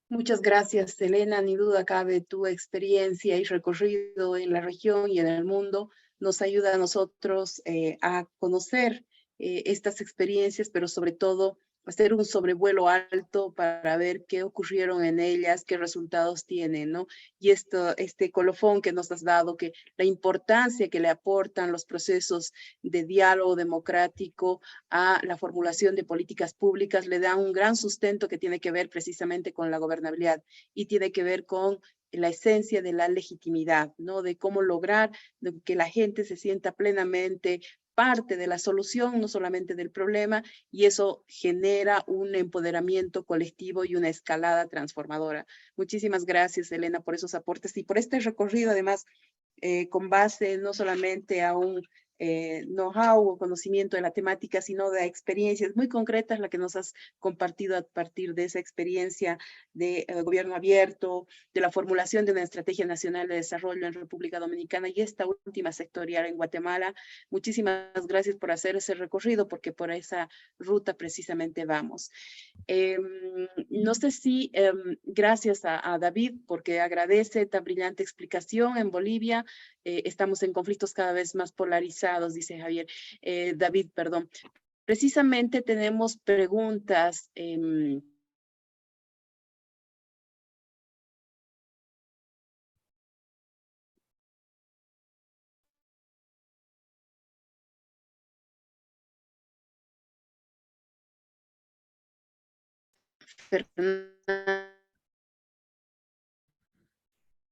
Muchas gracias, Elena. Ni duda cabe, tu experiencia y recorrido en la región y en el mundo nos ayuda a nosotros a conocer estas experiencias, pero sobre todo hacer un sobrevuelo alto para ver qué ocurrieron en ellas, qué resultados tienen, ¿no? Y este colofón que nos has dado, que la importancia que le aportan los procesos de diálogo democrático a la formulación de políticas públicas, le da un gran sustento que tiene que ver precisamente con la gobernabilidad y tiene que ver con la esencia de la legitimidad, ¿no? De cómo lograr que la gente se sienta plenamente parte de la solución, no solamente del problema, y eso genera un empoderamiento colectivo y una escalada transformadora. Muchísimas gracias, Elena, por esos aportes y por este recorrido, además, con base no solamente a un know-how o conocimiento de la temática, sino de experiencias muy concretas, la que nos has compartido a partir de esa experiencia de gobierno abierto, de la formulación de una estrategia nacional de desarrollo en República Dominicana y esta última sectorial en Guatemala. Muchísimas gracias por hacer ese recorrido, porque por esa ruta precisamente vamos. No sé si gracias a David, porque agradece esta brillante explicación. En Bolivia estamos en conflictos cada vez más polarizados, dice Javier. David, perdón. Precisamente tenemos preguntas.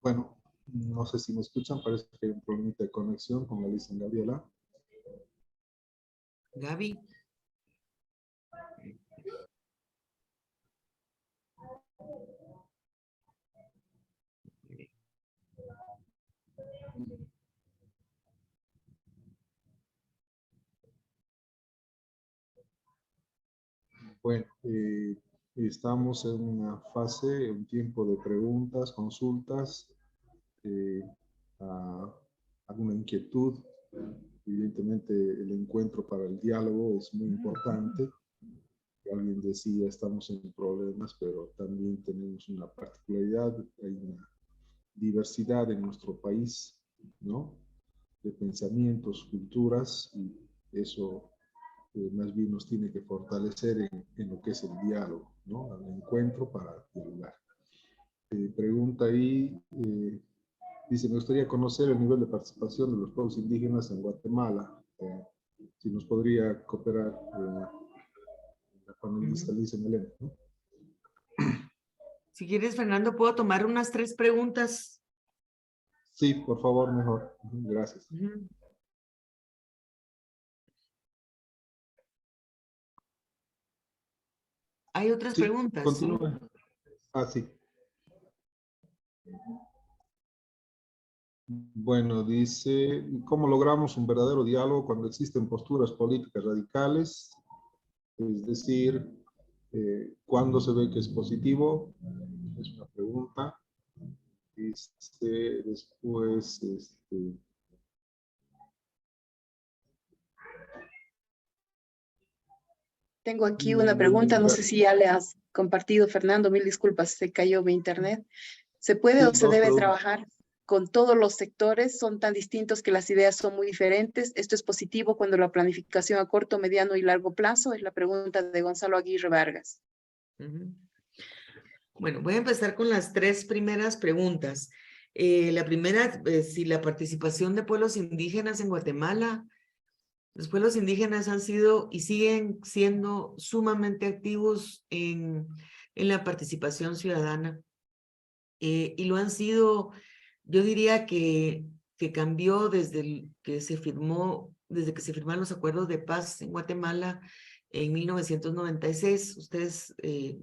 Bueno, no sé si me escuchan, parece que hay un problema de conexión con la lista Gabriela. Gaby. Bueno, estamos en una fase, un tiempo de preguntas, consultas, alguna inquietud. Evidentemente el encuentro para el diálogo es muy importante. Alguien decía, estamos en problemas, pero también tenemos una particularidad, hay una diversidad en nuestro país, ¿no? De pensamientos, culturas, y eso más bien nos tiene que fortalecer en lo que es el diálogo, ¿no? El encuentro para dialogar. Pregunta ahí, dice, me gustaría conocer el nivel de participación de los pueblos indígenas en Guatemala. Si nos podría cooperar la panelista Elena, ¿no? Si quieres, Fernando, puedo tomar unas 3 preguntas. Sí, por favor, mejor. Gracias. Ujú. Hay otras Sí, preguntas. continúe. Ah, sí. Bueno, dice, ¿cómo logramos un verdadero diálogo cuando existen posturas políticas radicales? Es decir, ¿cuándo se ve que es positivo? Es una pregunta. Después, Tengo aquí una pregunta, no sé si ya le has compartido, Fernando, mil disculpas, se cayó mi internet. ¿Se puede sí, o se dos debe preguntas. trabajar con todos los sectores? Son tan distintos que las ideas son muy diferentes. ¿Esto es positivo cuando la planificación a corto, mediano y largo plazo? Es la pregunta de Gonzalo Aguirre Vargas. Ujú. Bueno, voy a empezar con las 3 primeras preguntas. La primera, si la participación de pueblos indígenas en Guatemala. Los pueblos indígenas han sido y siguen siendo sumamente activos en la participación ciudadana. Y lo han sido, yo diría que cambió desde que se firmaron los acuerdos de paz en Guatemala en 1996. Ustedes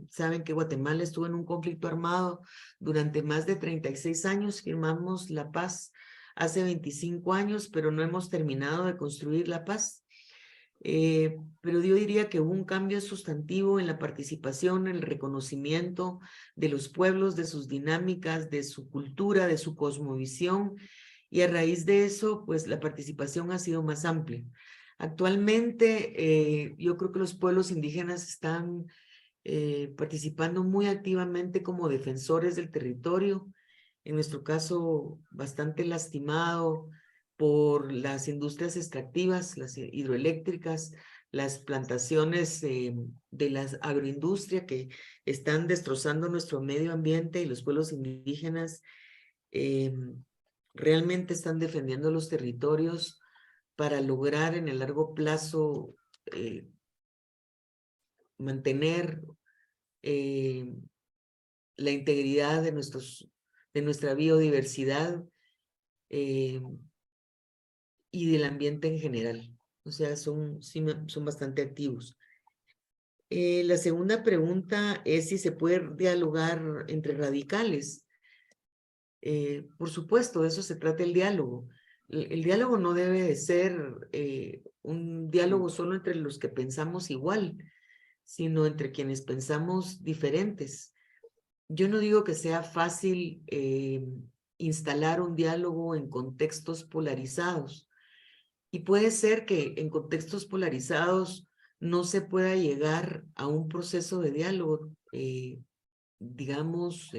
saben que Guatemala estuvo en un conflicto armado durante más de 36 años. Firmamos la paz hace 25 años, pero no hemos terminado de construir la paz. Pero yo diría que hubo un cambio sustantivo en la participación, en el reconocimiento de los pueblos, de sus dinámicas, de su cultura, de su cosmovisión, y a raíz de eso, pues la participación ha sido más amplia. Actualmente, yo creo que los pueblos indígenas están participando muy activamente como defensores del territorio, en nuestro caso bastante lastimado por las industrias extractivas, las hidroeléctricas, las plantaciones de la agroindustria que están destrozando nuestro medio ambiente, y los pueblos indígenas realmente están defendiendo los territorios para lograr en el largo plazo mantener la integridad de nuestra biodiversidad y del ambiente en general. O sea, son bastante activos. La segunda pregunta es si se puede dialogar entre radicales. Por supuesto, de eso se trata el diálogo. El diálogo no debe de ser un diálogo solo entre los que pensamos igual, sino entre quienes pensamos diferentes. Yo no digo que sea fácil instalar un diálogo en contextos polarizados, y puede ser que en contextos polarizados no se pueda llegar a un proceso de diálogo, digamos,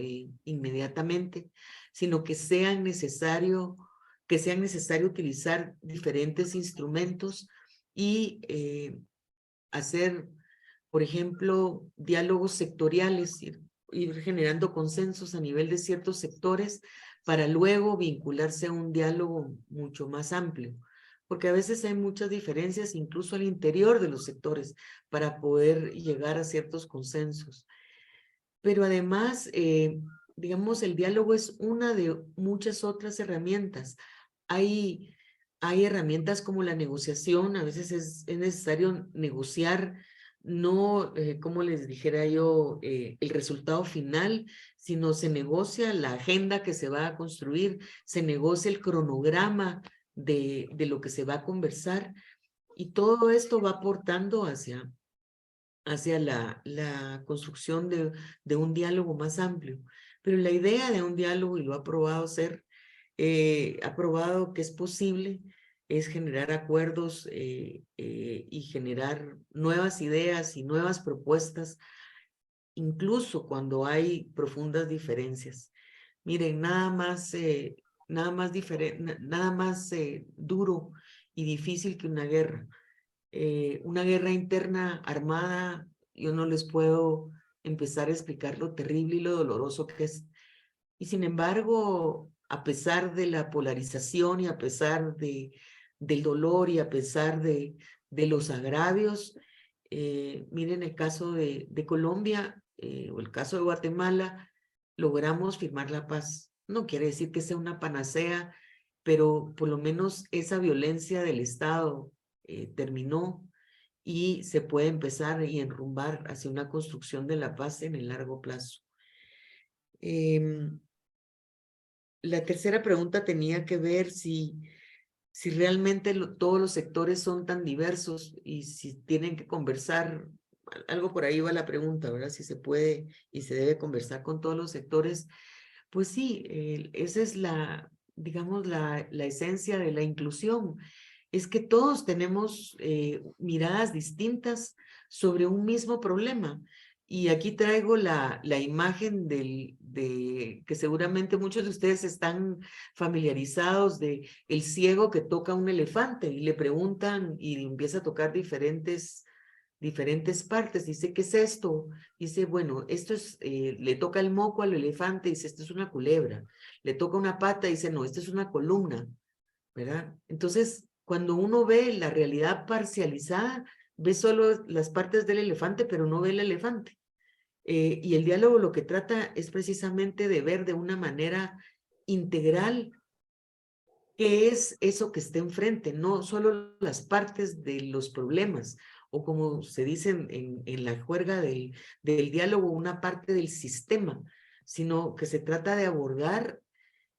inmediatamente, sino que sea necesario utilizar diferentes instrumentos y hacer, por ejemplo, diálogos sectoriales, ir generando consensos a nivel de ciertos sectores para luego vincularse a un diálogo mucho más amplio, porque a veces hay muchas diferencias incluso al interior de los sectores para poder llegar a ciertos consensos. Pero además, digamos, el diálogo es una de muchas otras herramientas. Hay herramientas como la negociación. A veces es necesario negociar, no, como les dijera yo, el resultado final, sino se negocia la agenda que se va a construir, se negocia el cronograma de lo que se va a conversar, y todo esto va aportando hacia la construcción de un diálogo más amplio. Pero la idea de un diálogo, y lo ha probado ha probado que es posible, es generar acuerdos y generar nuevas ideas y nuevas propuestas, incluso cuando hay profundas diferencias. Miren, nada más duro y difícil que una guerra interna armada. Yo no les puedo empezar a explicar lo terrible y lo doloroso que es. Y sin embargo, a pesar de la polarización y a pesar del dolor y a pesar de los agravios, miren el caso de Colombia o el caso de Guatemala, logramos firmar la paz. No quiere decir que sea una panacea, pero por lo menos esa violencia del Estado terminó y se puede empezar y enrumbar hacia una construcción de la paz en el largo plazo. La tercera pregunta tenía que ver si realmente todos los sectores son tan diversos y si tienen que conversar, algo por ahí va la pregunta, ¿verdad? Si se puede y se debe conversar con todos los sectores. Pues sí, esa es digamos, la esencia de la inclusión. Es que todos tenemos miradas distintas sobre un mismo problema. Y aquí traigo la imagen que seguramente muchos de ustedes están familiarizados de el ciego que toca un elefante y le preguntan y empieza a tocar diferentes partes. Dice, ¿qué es esto? Dice, bueno, esto es, le toca el moco al elefante, dice, esto es una culebra. Le toca una pata, dice, no, esto es una columna, ¿verdad? Entonces, cuando uno ve la realidad parcializada, ve solo las partes del elefante, pero no ve el elefante. Y el diálogo lo que trata es precisamente de ver de una manera integral qué es eso que está enfrente, no solo las partes de los problemas, o como se dice en la juerga del diálogo, una parte del sistema, sino que se trata de abordar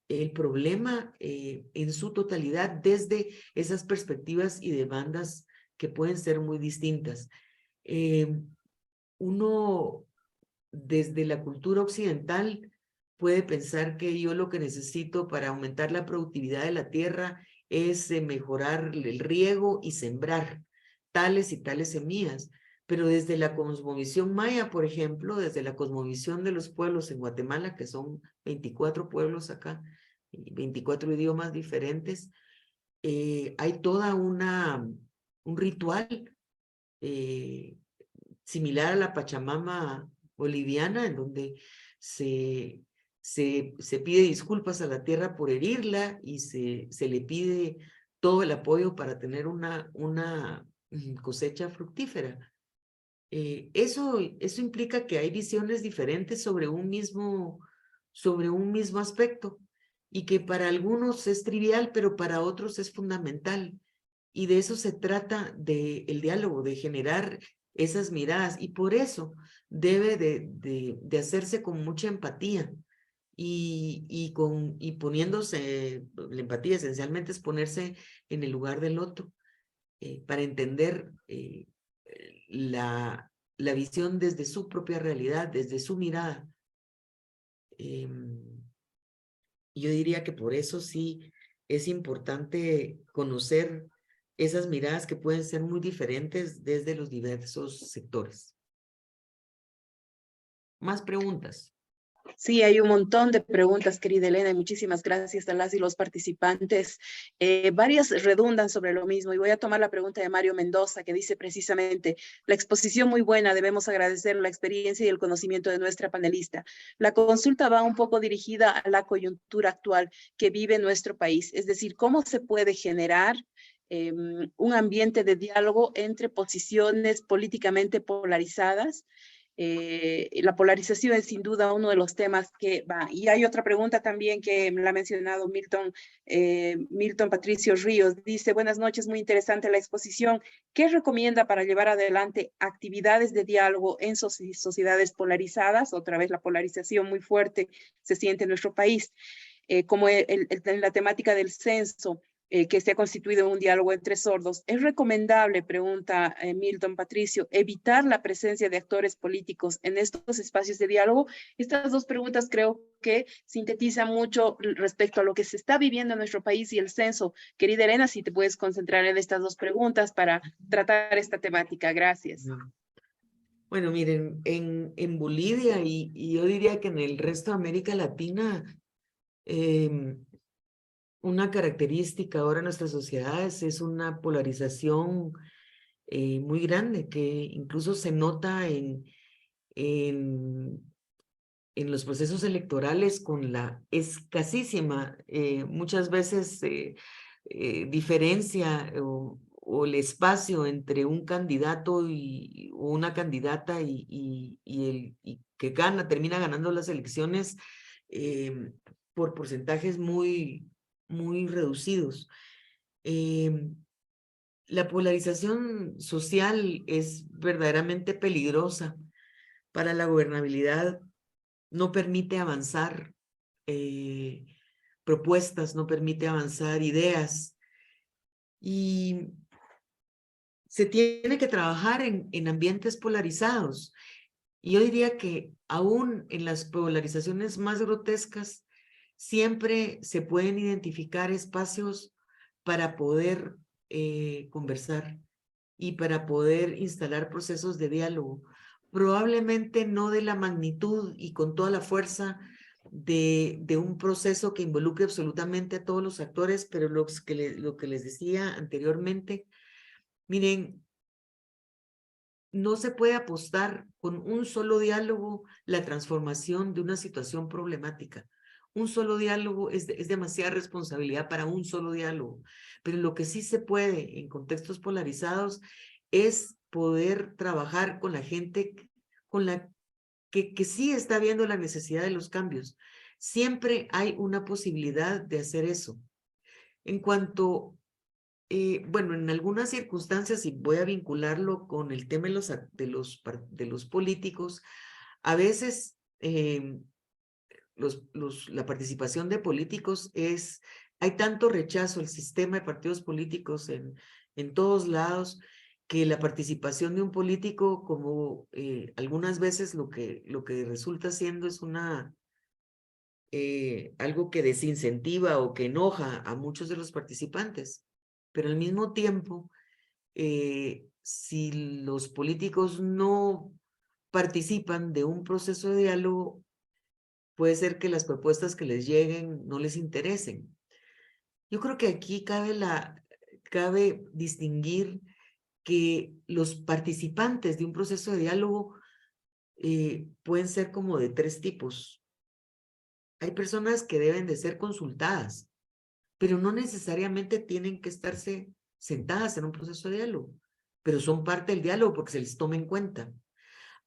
el problema en su totalidad desde esas perspectivas y demandas que pueden ser muy distintas. Uno, desde la cultura occidental, puede pensar que yo lo que necesito para aumentar la productividad de la tierra es mejorar el riego y sembrar tales y tales semillas. Pero desde la cosmovisión maya, por ejemplo, desde la cosmovisión de los pueblos en Guatemala, que son 24 pueblos acá, 24 idiomas diferentes, hay toda un ritual similar a la Pachamama boliviana, en donde se pide disculpas a la tierra por herirla y se le pide todo el apoyo para tener una cosecha fructífera. Eso implica que hay visiones diferentes sobre un mismo aspecto y que para algunos es trivial, pero para otros es fundamental. Y de eso se trata el diálogo, de generar esas miradas, y por eso debe de hacerse con mucha empatía y poniéndose, la empatía esencialmente es ponerse en el lugar del otro para entender la visión desde su propia realidad, desde su mirada. Yo diría que por eso sí es importante conocer esas miradas que pueden ser muy diferentes desde los diversos sectores. ¿Más preguntas? Sí, hay un montón de preguntas, querida Elena, y muchísimas gracias a las y los participantes. Varias redundan sobre lo mismo y voy a tomar la pregunta de Mario Mendoza, que dice precisamente, la exposición muy buena, debemos agradecer la experiencia y el conocimiento de nuestra panelista. La consulta va un poco dirigida a la coyuntura actual que vive nuestro país, es decir, cómo se puede generar un ambiente de diálogo entre posiciones políticamente polarizadas. La polarización es sin duda uno de los temas que va. Y hay otra pregunta también que me la ha mencionado Milton Patricio Ríos. Dice, buenas noches, muy interesante la exposición. ¿Qué recomienda para llevar adelante actividades de diálogo en sociedades polarizadas? Otra vez la polarización muy fuerte se siente en nuestro país, como en la temática del censo. Que se ha constituido un diálogo entre sordos. ¿Es recomendable, pregunta Milton Patricio, evitar la presencia de actores políticos en estos espacios de diálogo? Estas dos preguntas creo que sintetizan mucho respecto a lo que se está viviendo en nuestro país y el censo. Querida Elena, si te puedes concentrar en estas dos preguntas para tratar esta temática. Gracias. Bueno, miren, en Bolivia y yo diría que en el resto de América Latina, una característica ahora en nuestras sociedades es una polarización muy grande que incluso se nota en los procesos electorales con la escasísima, muchas veces diferencia o el espacio entre un candidato o una candidata y que termina ganando las elecciones por porcentajes muy reducidos. La polarización social es verdaderamente peligrosa para la gobernabilidad, no permite avanzar propuestas, no permite avanzar ideas, y se tiene que trabajar en ambientes polarizados. Y yo diría que aún en las polarizaciones más grotescas, siempre se pueden identificar espacios para poder conversar y para poder instalar procesos de diálogo. Probablemente no de la magnitud y con toda la fuerza de un proceso que involucre absolutamente a todos los actores, pero lo que les decía anteriormente, miren, no se puede apostar con un solo diálogo la transformación de una situación problemática. Un solo diálogo es demasiada responsabilidad para un solo diálogo, pero lo que sí se puede en contextos polarizados es poder trabajar con la gente con la que sí está viendo la necesidad de los cambios. Siempre hay una posibilidad de hacer eso. En cuanto bueno, en algunas circunstancias, y voy a vincularlo con el tema de los políticos, a veces la participación de políticos hay tanto rechazo al sistema de partidos políticos en todos lados, que la participación de un político, como algunas veces lo que resulta siendo es algo que desincentiva o que enoja a muchos de los participantes. Pero al mismo tiempo, si los políticos no participan de un proceso de diálogo, puede ser que las propuestas que les lleguen no les interesen. Yo creo que aquí cabe distinguir que los participantes de un proceso de diálogo pueden ser como de tres tipos. Hay personas que deben de ser consultadas, pero no necesariamente tienen que estarse sentadas en un proceso de diálogo, pero son parte del diálogo porque se les toma en cuenta.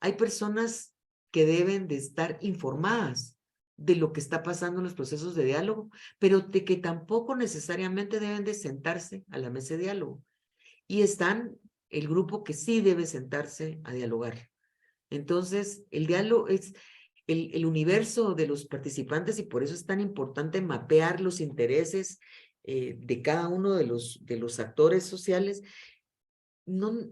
Hay personas que deben de estar informadas de lo que está pasando en los procesos de diálogo, pero de que tampoco necesariamente deben de sentarse a la mesa de diálogo. Y están el grupo que sí debe sentarse a dialogar. Entonces, el diálogo es el universo de los participantes, y por eso es tan importante mapear los intereses de cada uno de los actores sociales.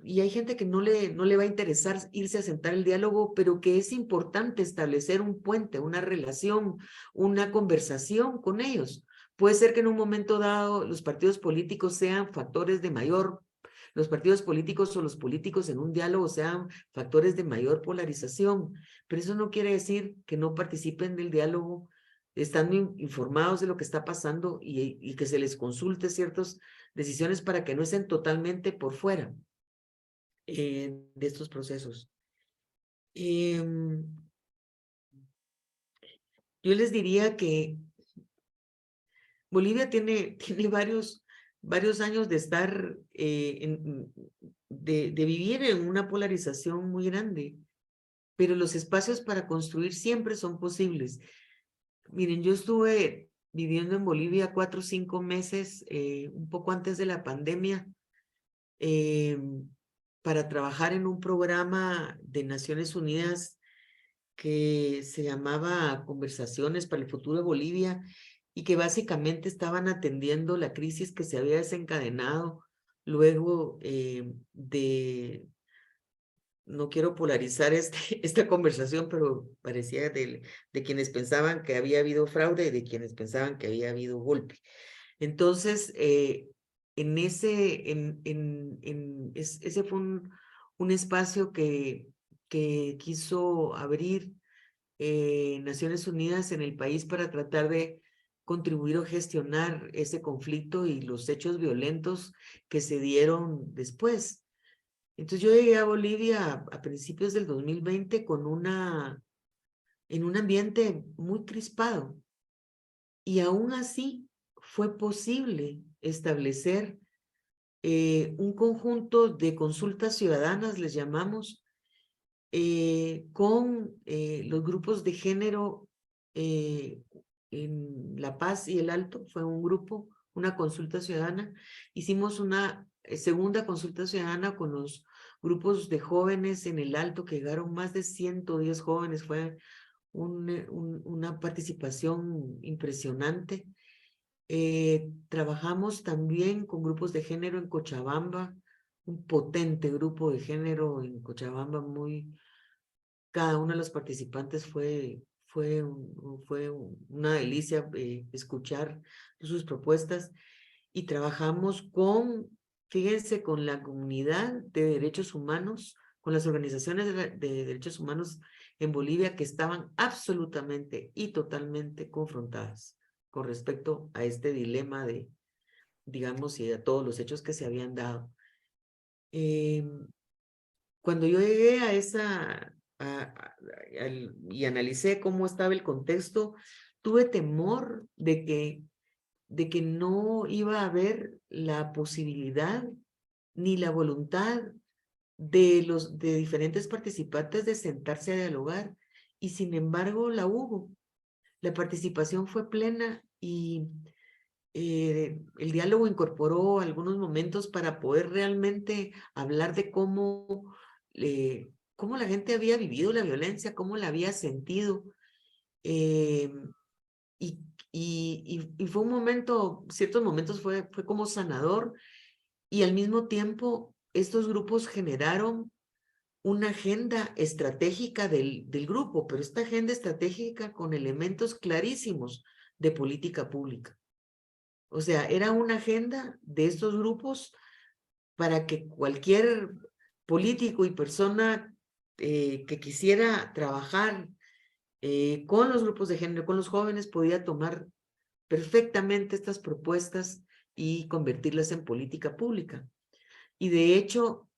Y hay gente que no le va a interesar irse a sentar el diálogo, pero que es importante establecer un puente, una relación, una conversación con ellos. Puede ser que en un momento dado los partidos políticos sean factores de los partidos políticos o los políticos en un diálogo sean factores de mayor polarización, pero eso no quiere decir que no participen del diálogo estando informados de lo que está pasando y que se les consulte ciertas decisiones para que no estén totalmente por fuera de estos procesos. Yo les diría que Bolivia tiene varios años de estar, de vivir en una polarización muy grande, pero los espacios para construir siempre son posibles. Miren, yo estuve viviendo en Bolivia 4 o 5 meses, un poco antes de la pandemia, para trabajar en un programa de Naciones Unidas que se llamaba Conversaciones para el Futuro de Bolivia, y que básicamente estaban atendiendo la crisis que se había desencadenado luego no quiero polarizar esta conversación, pero parecía de quienes pensaban que había habido fraude y de quienes pensaban que había habido golpe. Entonces, ese fue un espacio que quiso abrir Naciones Unidas en el país para tratar de contribuir o gestionar ese conflicto y los hechos violentos que se dieron después. Entonces yo llegué a Bolivia a principios del 2020 en un ambiente muy crispado, y aún así fue posible establecer un conjunto de consultas ciudadanas, les llamamos, con los grupos de género en La Paz y el Alto. Fue un grupo, una consulta ciudadana. Hicimos una segunda consulta ciudadana con los grupos de jóvenes en el Alto, que llegaron más de 110 jóvenes. Fue una participación impresionante. Trabajamos también con grupos de género en Cochabamba, un potente grupo de género en Cochabamba, cada uno de los participantes fue una delicia escuchar sus propuestas, y trabajamos fíjense, con la comunidad de derechos humanos, con las organizaciones de derechos humanos en Bolivia, que estaban absolutamente y totalmente confrontadas con respecto a este dilema de, digamos, y a todos los hechos que se habían dado. Cuando yo llegué y analicé cómo estaba el contexto, tuve temor de que no iba a haber la posibilidad ni la voluntad de diferentes participantes de sentarse a dialogar, y sin embargo la hubo. La participación fue plena, y el diálogo incorporó algunos momentos para poder realmente hablar de cómo la gente había vivido la violencia, cómo la había sentido. Y fue un momento, ciertos momentos fue como sanador, y al mismo tiempo estos grupos generaron una agenda estratégica del grupo, pero esta agenda estratégica con elementos clarísimos de política pública. O sea, era una agenda de estos grupos para que cualquier político y persona que quisiera trabajar con los grupos de género, con los jóvenes, podía tomar perfectamente estas propuestas y convertirlas en política pública. Y de hecho,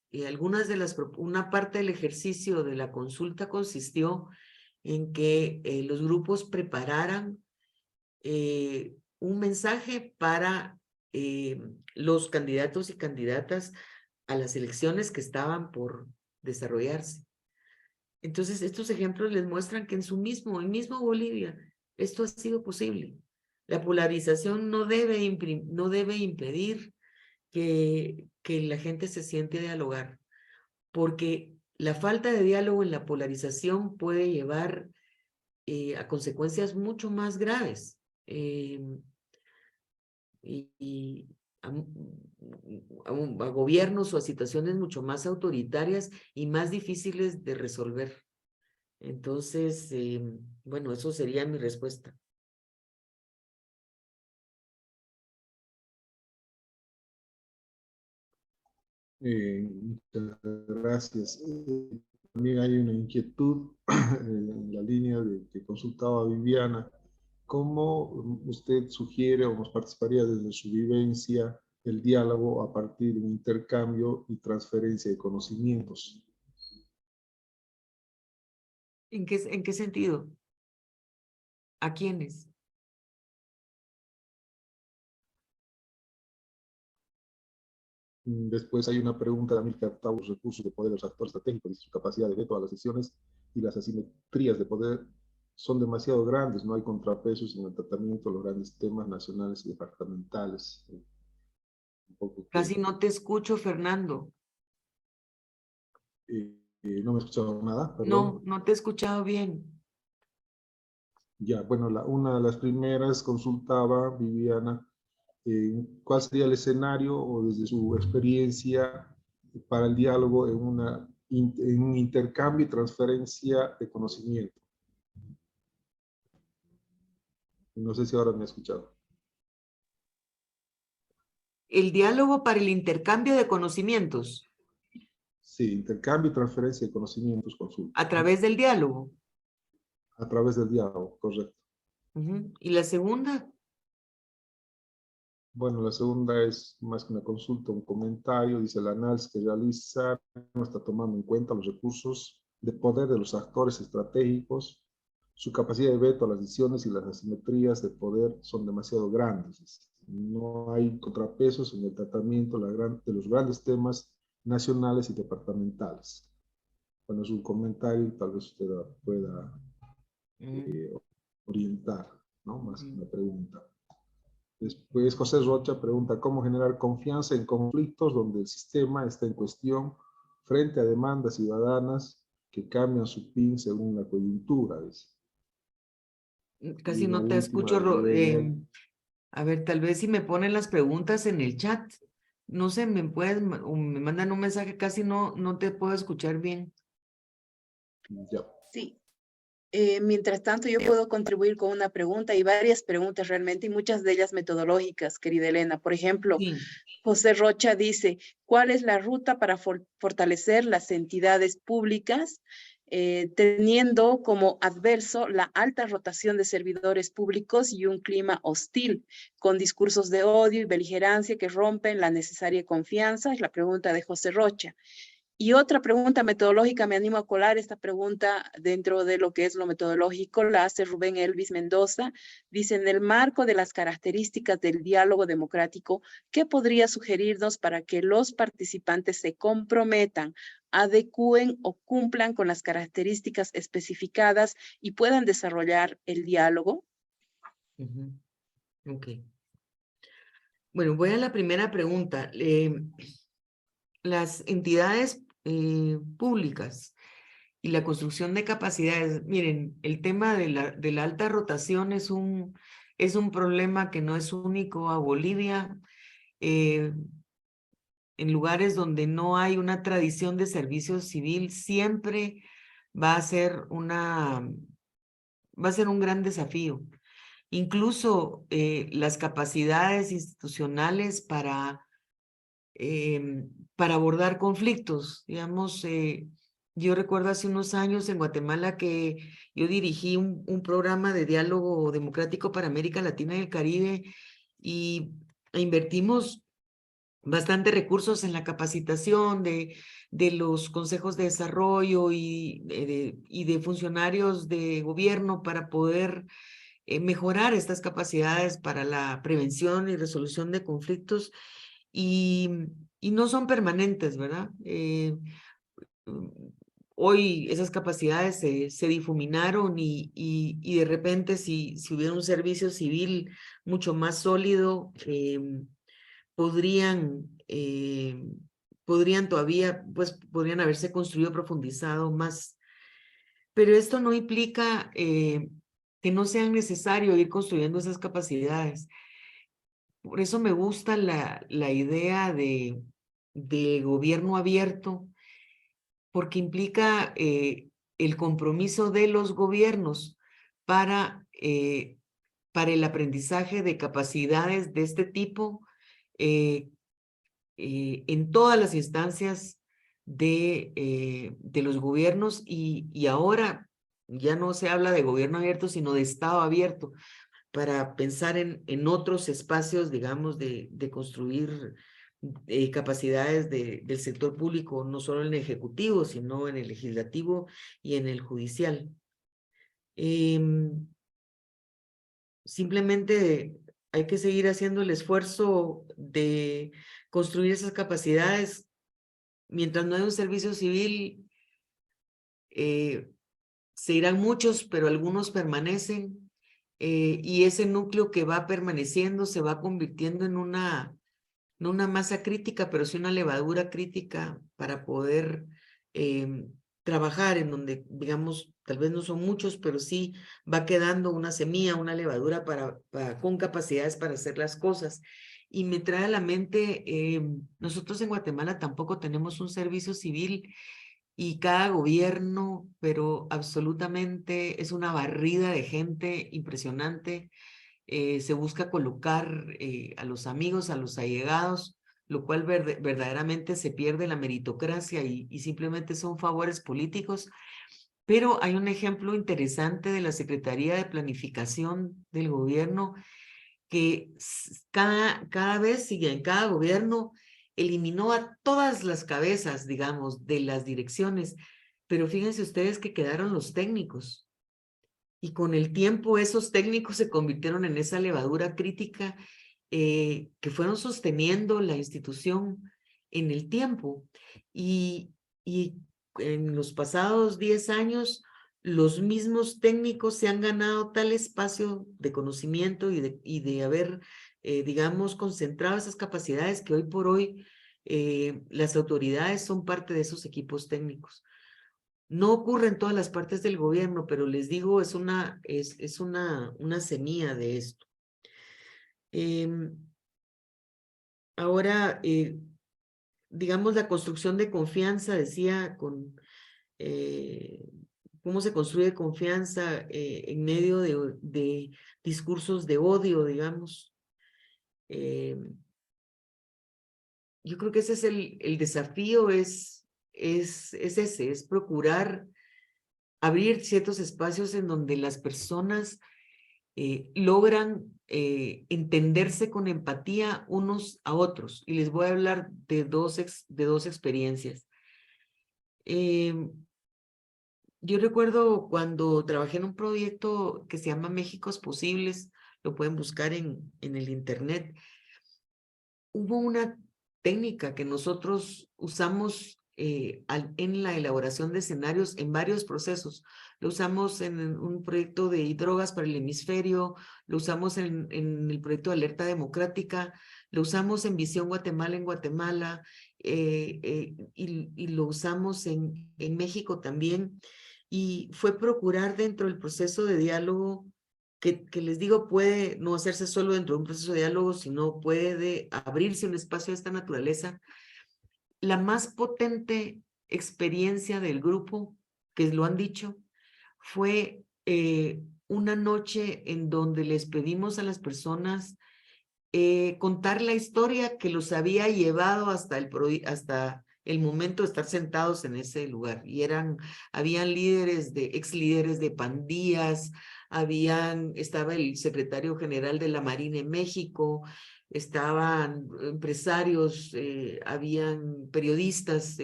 una parte del ejercicio de la consulta consistió en que los grupos prepararan un mensaje para los candidatos y candidatas a las elecciones que estaban por desarrollarse. Entonces, estos ejemplos les muestran que en mismo Bolivia, esto ha sido posible. La polarización no debe impedir que la gente se siente a dialogar, porque la falta de diálogo en la polarización puede llevar a consecuencias mucho más graves y a gobiernos o a situaciones mucho más autoritarias y más difíciles de resolver. Entonces, bueno, eso sería mi respuesta. Muchas gracias. También hay una inquietud en la línea que consultaba Viviana. ¿Cómo usted sugiere o nos participaría desde su vivencia el diálogo a partir de un intercambio y transferencia de conocimientos? ¿En qué sentido? ¿A quiénes? Después hay una pregunta de Amílcar Tau: los recursos de poder de los actores estratégicos y su capacidad de veto a las decisiones y las asimetrías de poder son demasiado grandes, no hay contrapesos en el tratamiento de los grandes temas nacionales y departamentales. Casi no te escucho, Fernando. No me he escuchado nada, No, perdón. no te he escuchado bien. Ya, bueno, una de las primeras consultaba Viviana, ¿cuál sería el escenario o desde su experiencia para el diálogo en un intercambio y transferencia de conocimiento? No sé si ahora me ha escuchado. El diálogo para el intercambio de conocimientos. Sí, intercambio y transferencia de conocimientos, consulta. A través del diálogo. A través del diálogo, correcto. ¿Y la segunda? Bueno, la segunda es más que una consulta, un comentario. Dice: el análisis que realiza no está tomando en cuenta los recursos de poder de los actores estratégicos, su capacidad de veto a las decisiones y las asimetrías de poder son demasiado grandes. No hay contrapesos en el tratamiento de los grandes temas nacionales y departamentales. Bueno, es un comentario, tal vez usted pueda orientar, ¿no? Más que una pregunta. Después, José Rocha pregunta, ¿cómo generar confianza en conflictos donde el sistema está en cuestión frente a demandas ciudadanas que cambian su PIN según la coyuntura? Dice. Casi Y la no te última, escucho. de A ver, tal vez si me ponen las preguntas en el chat. No sé, o me mandan un mensaje, casi no te puedo escuchar bien. ya. Sí. Mientras tanto, yo puedo contribuir con una pregunta y varias preguntas realmente, y muchas de ellas metodológicas, querida Elena. Por ejemplo, Sí. José Rocha dice, ¿cuál es la ruta para fortalecer las entidades públicas, teniendo como adverso la alta rotación de servidores públicos y un clima hostil, con discursos de odio y beligerancia que rompen la necesaria confianza? Es la pregunta de José Rocha. Y otra pregunta metodológica, me animo a colar esta pregunta dentro de lo que es lo metodológico, la hace Rubén Elvis Mendoza. Dice, en el marco de las características del diálogo democrático, ¿qué podría sugerirnos para que los participantes se comprometan, adecúen o cumplan con las características especificadas y puedan desarrollar el diálogo? Ok. Bueno, voy a la primera pregunta. Las entidades públicas y la construcción de capacidades. Miren, el tema de la alta rotación es un problema que no es único a Bolivia. En lugares donde no hay una tradición de servicio civil, siempre va a ser un gran desafío. Incluso las capacidades institucionales para abordar conflictos. Digamos, yo recuerdo hace unos años en Guatemala que yo dirigí un programa de diálogo democrático para América Latina y el Caribe e invertimos bastante recursos en la capacitación de los consejos de desarrollo y de funcionarios de gobierno para poder mejorar estas capacidades para la prevención y resolución de conflictos. Y no son permanentes, ¿verdad? Hoy esas capacidades se difuminaron y de repente si hubiera un servicio civil mucho más sólido, podrían todavía, pues podrían haberse construido, profundizado más. Pero esto no implica que no sea necesario ir construyendo esas capacidades. Por eso me gusta la idea de gobierno abierto, porque implica el compromiso de los gobiernos para el aprendizaje de capacidades de este tipo en todas las instancias de los gobiernos y ahora ya no se habla de gobierno abierto, sino de Estado abierto, para pensar en otros espacios, digamos, de construir capacidades del sector público, no solo en el ejecutivo, sino en el legislativo y en el judicial. Simplemente hay que seguir haciendo el esfuerzo de construir esas capacidades. Mientras no hay un servicio civil, se irán muchos, pero algunos permanecen. Y ese núcleo que va permaneciendo se va convirtiendo en no una masa crítica, pero sí una levadura crítica para poder trabajar en donde, digamos, tal vez no son muchos, pero sí va quedando una semilla, una levadura con capacidades para hacer las cosas. Y me trae a la mente, nosotros en Guatemala tampoco tenemos un servicio civil y cada gobierno, pero absolutamente es una barrida de gente impresionante. Se busca colocar a los amigos, a los allegados, lo cual verdaderamente se pierde la meritocracia y simplemente son favores políticos. Pero hay un ejemplo interesante de la Secretaría de Planificación del gobierno que cada vez, y en cada gobierno, eliminó a todas las cabezas, digamos, de las direcciones. Pero fíjense ustedes que quedaron los técnicos. Y con el tiempo esos técnicos se convirtieron en esa levadura crítica que fueron sosteniendo la institución en el tiempo. Y en los pasados 10 años, los mismos técnicos se han ganado tal espacio de conocimiento y de haber, digamos, concentrado esas capacidades que hoy por hoy las autoridades son parte de esos equipos técnicos. No ocurre en todas las partes del gobierno, pero les digo, es una semilla de esto. Ahora, digamos, la construcción de confianza, decía, cómo se construye confianza en medio de discursos de odio, digamos. Yo creo que ese es el desafío, es ese, es procurar abrir ciertos espacios en donde las personas logran entenderse con empatía unos a otros. Y les voy a hablar de dos experiencias. Yo recuerdo cuando trabajé en un proyecto que se llama Méxicos Posibles, lo pueden buscar en el internet. Hubo una técnica que nosotros usamos en la elaboración de escenarios en varios procesos. Lo usamos en un proyecto de drogas para el hemisferio, lo usamos en el proyecto de Alerta Democrática, lo usamos en Visión Guatemala en Guatemala, y lo usamos en México también. Y fue procurar dentro del proceso de diálogo, que les digo, puede no hacerse solo dentro de un proceso de diálogo, sino puede abrirse un espacio de esta naturaleza. La más potente experiencia del grupo, que lo han dicho, fue una noche en donde les pedimos a las personas contar la historia que los había llevado hasta el momento de estar sentados en ese lugar. Y habían ex líderes de pandillas, estaba el secretario general de la Marina en México, estaban empresarios, habían periodistas,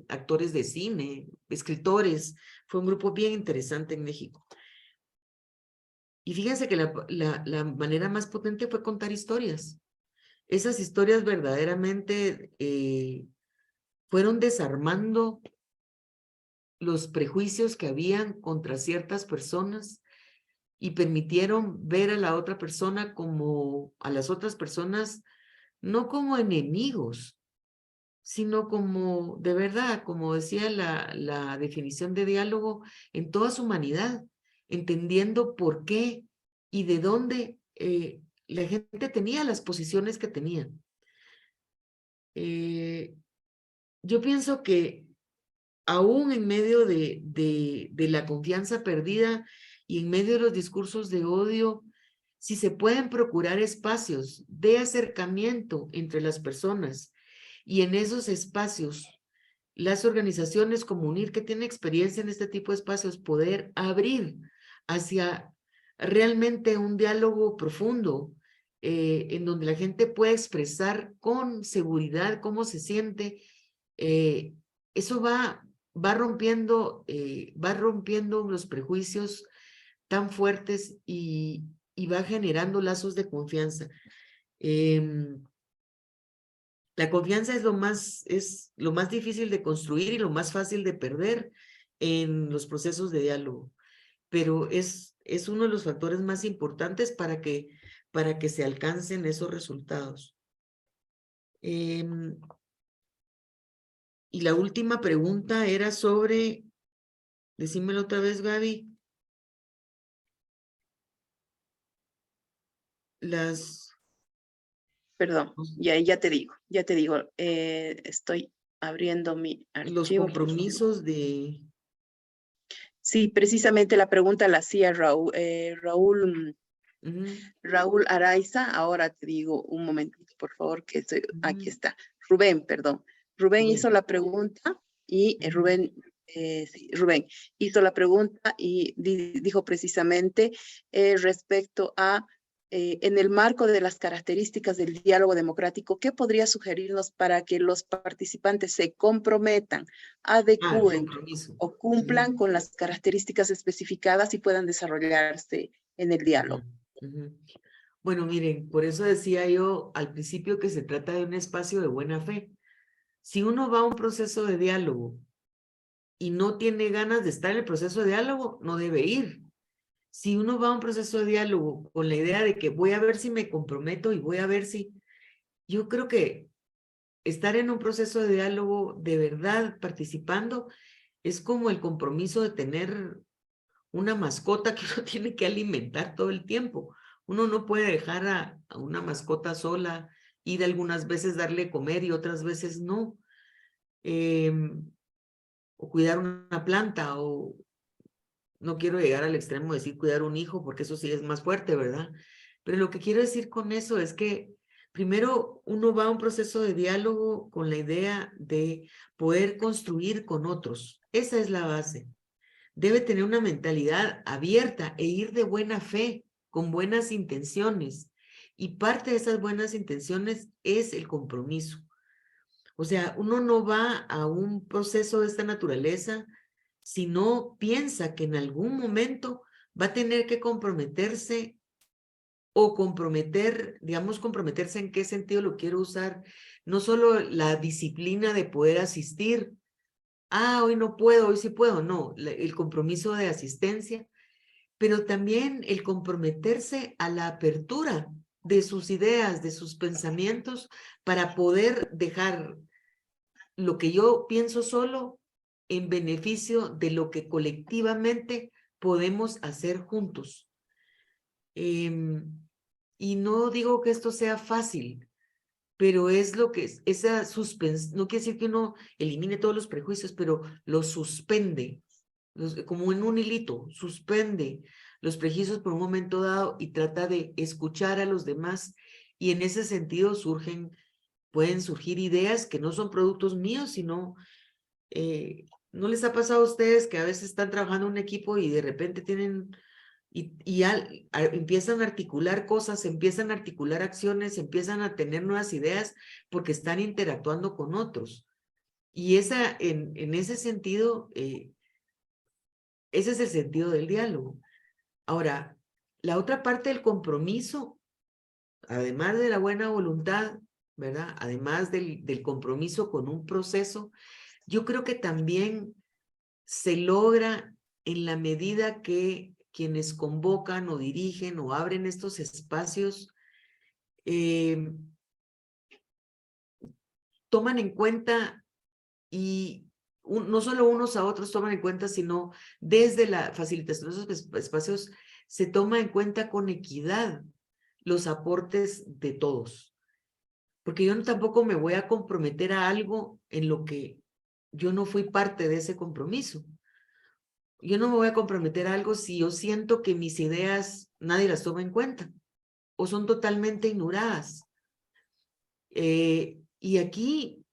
actores de cine, escritores. Fue un grupo bien interesante en México. Y fíjense que la manera más potente fue contar historias. Esas historias verdaderamente fueron desarmando los prejuicios que habían contra ciertas personas y permitieron ver a la otra persona a las otras personas, no como enemigos, sino como, de verdad, como decía la definición de diálogo, en toda su humanidad, entendiendo por qué y de dónde la gente tenía las posiciones que tenían. Yo pienso que aún en medio de la confianza perdida y en medio de los discursos de odio, si se pueden procurar espacios de acercamiento entre las personas y en esos espacios las organizaciones como UNIR, que tienen experiencia en este tipo de espacios, poder abrir hacia realmente un diálogo profundo en donde la gente pueda expresar con seguridad cómo se siente, eso va rompiendo los prejuicios tan fuertes y va generando lazos de confianza. La confianza es lo más difícil de construir y lo más fácil de perder en los procesos de diálogo, pero es uno de los factores más importantes para que se alcancen esos resultados. Y la última pregunta era sobre, decímelo otra vez, Gaby. Perdón, ya te digo, estoy abriendo mi archivo. Los compromisos de... Sí, precisamente la pregunta la hacía Raúl Araiza. Ahora te digo un momentito, por favor, que aquí está. Rubén hizo la pregunta y Rubén hizo la pregunta y dijo precisamente respecto a en el marco de las características del diálogo democrático, ¿qué podría sugerirnos para que los participantes se comprometan, adecúen o cumplan con las características especificadas y puedan desarrollarse en el diálogo? Bueno, miren, por eso decía yo al principio que se trata de un espacio de buena fe. Si uno va a un proceso de diálogo y no tiene ganas de estar en el proceso de diálogo, no debe ir. Si uno va a un proceso de diálogo con la idea de que voy a ver si me comprometo y voy a ver si... Yo creo que estar en un proceso de diálogo de verdad participando es como el compromiso de tener una mascota que uno tiene que alimentar todo el tiempo. Uno no puede dejar a una mascota sola, ir algunas veces darle comer y otras veces no. O cuidar una planta, o no quiero llegar al extremo de decir cuidar un hijo, porque eso sí es más fuerte, ¿verdad? Pero lo que quiero decir con eso es que primero uno va a un proceso de diálogo con la idea de poder construir con otros. Esa es la base. Debe tener una mentalidad abierta e ir de buena fe, con buenas intenciones. Y parte de esas buenas intenciones es el compromiso. O sea, uno no va a un proceso de esta naturaleza si no piensa que en algún momento va a tener que comprometerse o comprometer, digamos, comprometerse en qué sentido lo quiero usar. No solo la disciplina de poder asistir. Hoy no puedo, hoy sí puedo. No, el compromiso de asistencia, pero también el comprometerse a la apertura de sus ideas, de sus pensamientos, para poder dejar lo que yo pienso solo en beneficio de lo que colectivamente podemos hacer juntos. Y no digo que esto sea fácil, pero es lo que es, esa suspensión, no quiere decir que uno elimine todos los prejuicios, pero los suspende, como en un hilito, suspende los prejuicios por un momento dado y trata de escuchar a los demás, y en ese sentido pueden surgir ideas que no son productos míos, sino, ¿no les ha pasado a ustedes que a veces están trabajando en un equipo y de repente tienen, empiezan a articular cosas, empiezan a articular acciones, empiezan a tener nuevas ideas porque están interactuando con otros? Y en ese sentido, ese es el sentido del diálogo. Ahora, la otra parte del compromiso, además de la buena voluntad, ¿verdad? Además del compromiso con un proceso, yo creo que también se logra en la medida que quienes convocan o dirigen o abren estos espacios toman en cuenta, y no solo unos a otros toman en cuenta, sino desde la facilitación de esos espacios se toma en cuenta con equidad los aportes de todos. Porque yo tampoco me voy a comprometer a algo en lo que yo no fui parte de ese compromiso. Yo no me voy a comprometer a algo si yo siento que mis ideas nadie las toma en cuenta o son totalmente ignoradas. Y aquí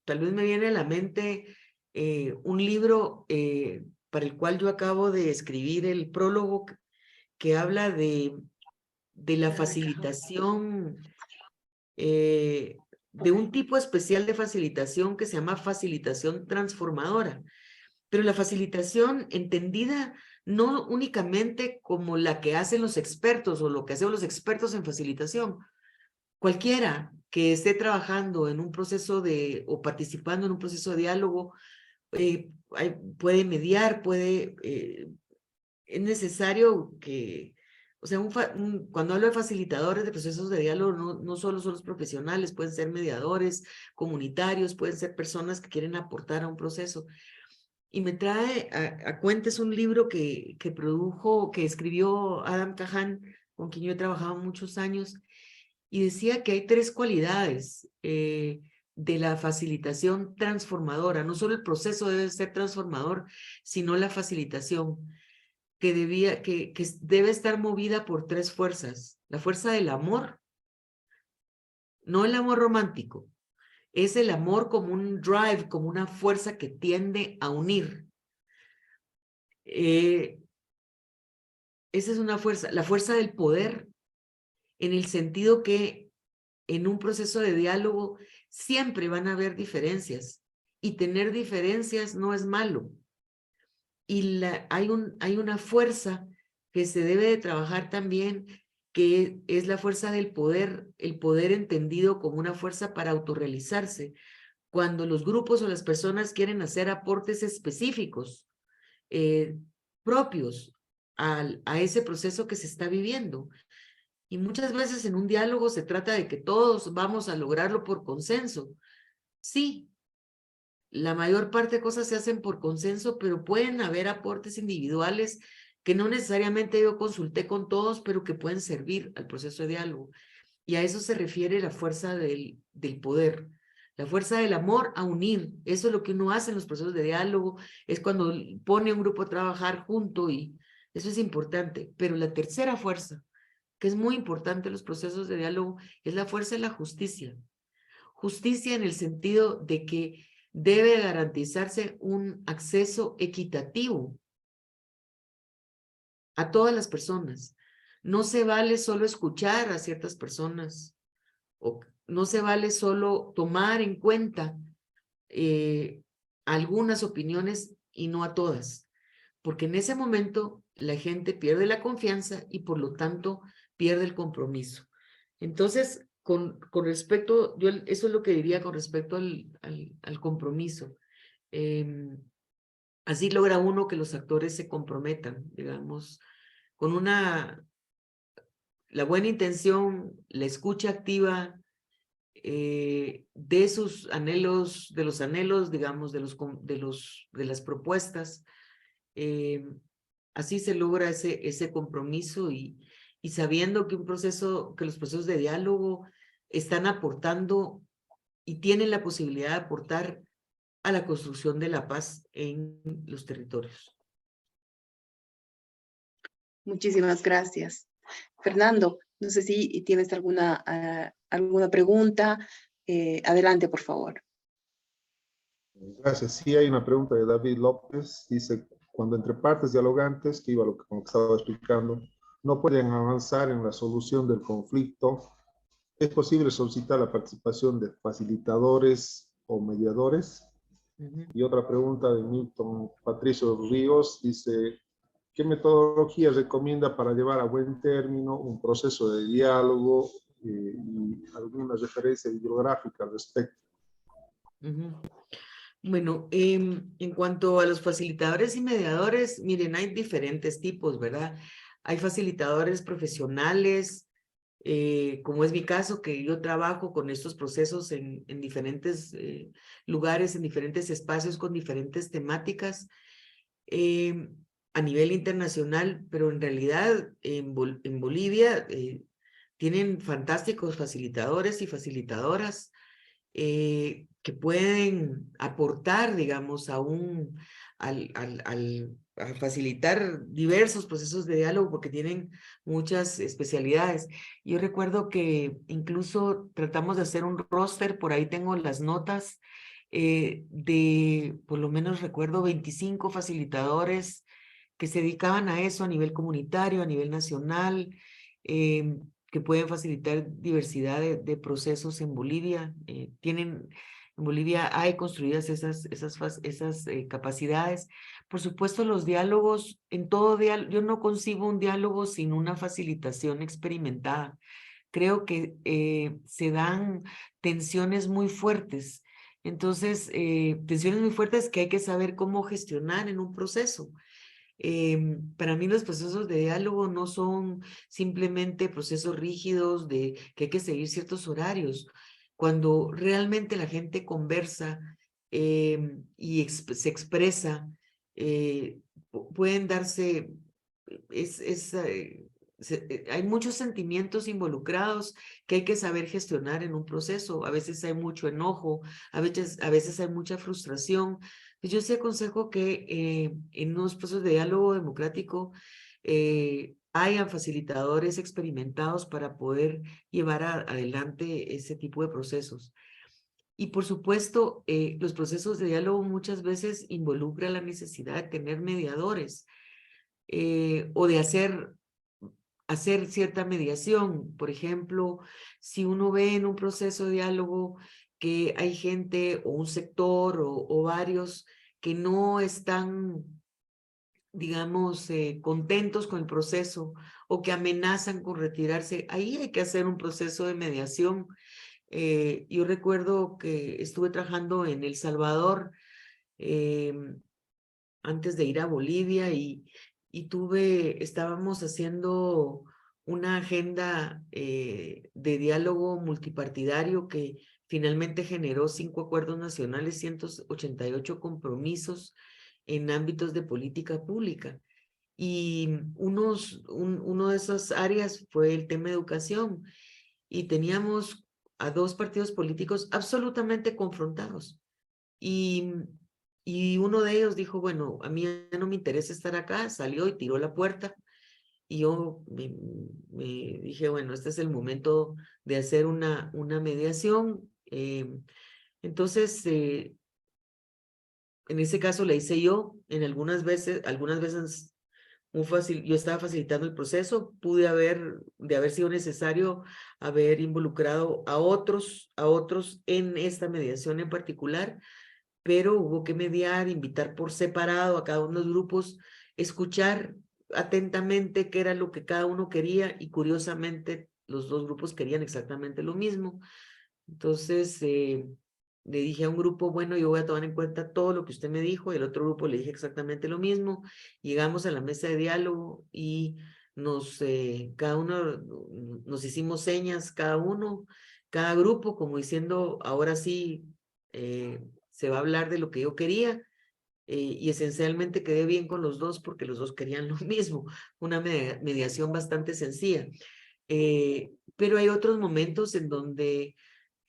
tal vez me viene a la mente un libro para el cual yo acabo de escribir el prólogo, que habla de la facilitación, de un tipo especial de facilitación que se llama facilitación transformadora. Pero la facilitación entendida no únicamente como la que hacen los expertos o lo que hacen los expertos en facilitación. Cualquiera que esté trabajando en un proceso o participando en un proceso de diálogo puede mediar, es necesario que, o sea, cuando hablo de facilitadores de procesos de diálogo, no solo son los profesionales, pueden ser mediadores comunitarios, pueden ser personas que quieren aportar a un proceso. Y me trae a cuentas un libro que escribió Adam Kahan, con quien yo he trabajado muchos años, y decía que hay 3 cualidades de la facilitación transformadora. No solo el proceso debe ser transformador, sino la facilitación, que debe estar movida por 3 fuerzas. La fuerza del amor, no el amor romántico, es el amor como un drive, como una fuerza que tiende a unir. Esa es una fuerza, la fuerza del poder, en el sentido que en un proceso de diálogo siempre van a haber diferencias, y tener diferencias no es malo. Y hay una fuerza que se debe de trabajar también, que es la fuerza del poder, el poder entendido como una fuerza para autorrealizarse, cuando los grupos o las personas quieren hacer aportes específicos, propios a ese proceso que se está viviendo. Y muchas veces en un diálogo se trata de que todos vamos a lograrlo por consenso. Sí, la mayor parte de cosas se hacen por consenso, pero pueden haber aportes individuales que no necesariamente yo consulté con todos, pero que pueden servir al proceso de diálogo. Y a eso se refiere la fuerza del poder, la fuerza del amor a unir. Eso es lo que uno hace en los procesos de diálogo, es cuando pone a un grupo a trabajar junto y eso es importante. Pero la tercera fuerza, que es muy importante en los procesos de diálogo, es la fuerza de la justicia. Justicia en el sentido de que debe garantizarse un acceso equitativo a todas las personas. No se vale solo escuchar a ciertas personas, o no se vale solo tomar en cuenta algunas opiniones y no a todas, porque en ese momento la gente pierde la confianza y por lo tanto pierde el compromiso. Entonces, con respecto, yo eso es lo que diría con respecto al compromiso. Así logra uno que los actores se comprometan, digamos, con la buena intención, la escucha activa, de sus anhelos, de los anhelos, digamos, de las propuestas. Así se logra ese compromiso y sabiendo que que los procesos de diálogo están aportando y tienen la posibilidad de aportar a la construcción de la paz en los territorios. Muchísimas gracias. Fernando, no sé si tienes alguna pregunta. Adelante, por favor. Gracias. Sí, hay una pregunta de David López. Dice, cuando entre partes dialogantes, que iba lo que estaba explicando, no pueden avanzar en la solución del conflicto, ¿es posible solicitar la participación de facilitadores o mediadores? Y otra pregunta de Milton Patricio Ríos dice, ¿qué metodología recomienda para llevar a buen término un proceso de diálogo y alguna referencia bibliográfica al respecto? Bueno, en cuanto a los facilitadores y mediadores, miren, hay diferentes tipos, ¿verdad? Hay facilitadores profesionales, como es mi caso, que yo trabajo con estos procesos en diferentes lugares, en diferentes espacios, con diferentes temáticas a nivel internacional, pero en realidad en Bolivia tienen fantásticos facilitadores y facilitadoras que pueden aportar, digamos, a facilitar diversos procesos de diálogo porque tienen muchas especialidades. Yo recuerdo que incluso tratamos de hacer un roster, por ahí tengo las notas, de, por lo menos recuerdo, 25 facilitadores que se dedicaban a eso a nivel comunitario, a nivel nacional, que pueden facilitar diversidad de procesos en Bolivia. En Bolivia hay construidas esas capacidades. Por supuesto, los diálogos, en todo diálogo, yo no concibo un diálogo sin una facilitación experimentada. Creo que se dan tensiones muy fuertes. Entonces, tensiones muy fuertes que hay que saber cómo gestionar en un proceso. Para mí los procesos de diálogo no son simplemente procesos rígidos de que hay que seguir ciertos horarios. Cuando realmente la gente conversa y se expresa, pueden darse, hay muchos sentimientos involucrados que hay que saber gestionar en un proceso. A veces hay mucho enojo, a veces hay mucha frustración. Yo sí aconsejo que en unos procesos de diálogo democrático hayan facilitadores experimentados para poder llevar adelante ese tipo de procesos. Y por supuesto, los procesos de diálogo muchas veces involucran la necesidad de tener mediadores o de hacer cierta mediación. Por ejemplo, si uno ve en un proceso de diálogo que hay gente o un sector o varios que no están digamos, contentos con el proceso o que amenazan con retirarse, ahí hay que hacer un proceso de mediación. Yo recuerdo que estuve trabajando en El Salvador antes de ir a Bolivia y estábamos haciendo una agenda de diálogo multipartidario que finalmente generó 5 acuerdos nacionales, 188 compromisos en ámbitos de política pública. Y uno de esas áreas fue el tema de educación. Y teníamos a 2 partidos políticos absolutamente confrontados. Y uno de ellos dijo, bueno, a mí ya no me interesa estar acá, salió y tiró la puerta. Y yo me dije, bueno, este es el momento de hacer una mediación. Entonces, en ese caso la hice yo, algunas veces yo estaba facilitando el proceso, de haber sido necesario haber involucrado a otros en esta mediación en particular, pero hubo que mediar, invitar por separado a cada uno de los grupos, escuchar atentamente qué era lo que cada uno quería y curiosamente los 2 grupos querían exactamente lo mismo. Entonces le dije a un grupo, bueno, yo voy a tomar en cuenta todo lo que usted me dijo, y al otro grupo le dije exactamente lo mismo. Llegamos a la mesa de diálogo y cada uno nos hicimos señas, cada grupo, como diciendo, ahora sí se va a hablar de lo que yo quería, y esencialmente quedé bien con los 2 porque los 2 querían lo mismo, una mediación bastante sencilla. Pero hay otros momentos en donde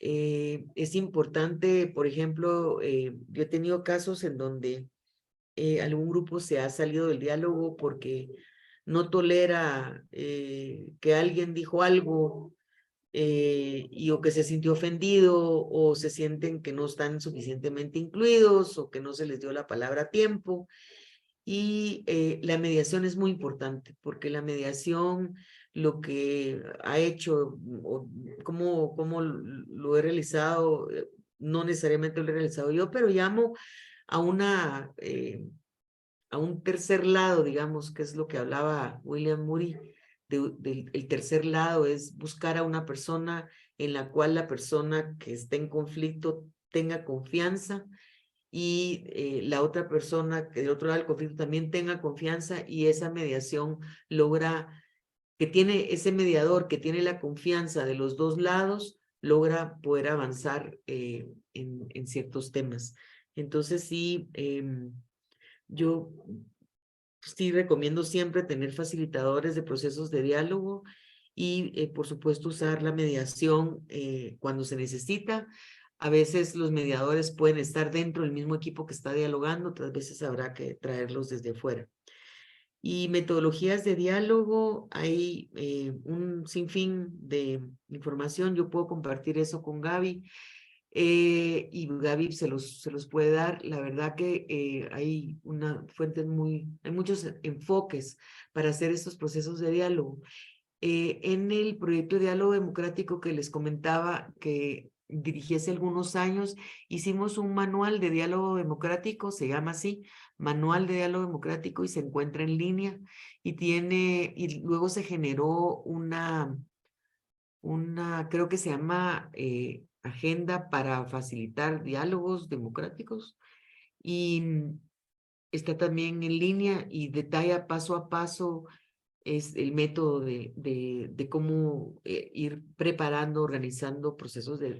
es importante, por ejemplo, yo he tenido casos en donde algún grupo se ha salido del diálogo porque no tolera que alguien dijo algo o que se sintió ofendido o se sienten que no están suficientemente incluidos o que no se les dio la palabra a tiempo. Y la mediación es muy importante porque la mediación lo que ha hecho o cómo lo he realizado, no necesariamente lo he realizado yo, pero llamo a a un tercer lado, digamos, que es lo que hablaba William Murray, el tercer lado es buscar a una persona en la cual la persona que está en conflicto tenga confianza y la otra persona que del otro lado del conflicto también tenga confianza, y esa mediación logra que tiene ese mediador que tiene la confianza de los 2 lados, logra poder avanzar en ciertos temas. Entonces sí, yo sí recomiendo siempre tener facilitadores de procesos de diálogo y por supuesto usar la mediación cuando se necesita. A veces los mediadores pueden estar dentro del mismo equipo que está dialogando, otras veces habrá que traerlos desde fuera. Y metodologías de diálogo, hay un sinfín de información, yo puedo compartir eso con Gaby, y Gaby se los puede dar. La verdad que hay hay muchos enfoques para hacer estos procesos de diálogo. En el proyecto de diálogo democrático que les comentaba que dirigí hace algunos años, hicimos un manual de diálogo democrático, se llama así, Manual de Diálogo Democrático, y se encuentra en línea, y luego se generó creo que se llama Agenda para facilitar diálogos democráticos, y está también en línea y detalla paso a paso es el método de cómo ir preparando, organizando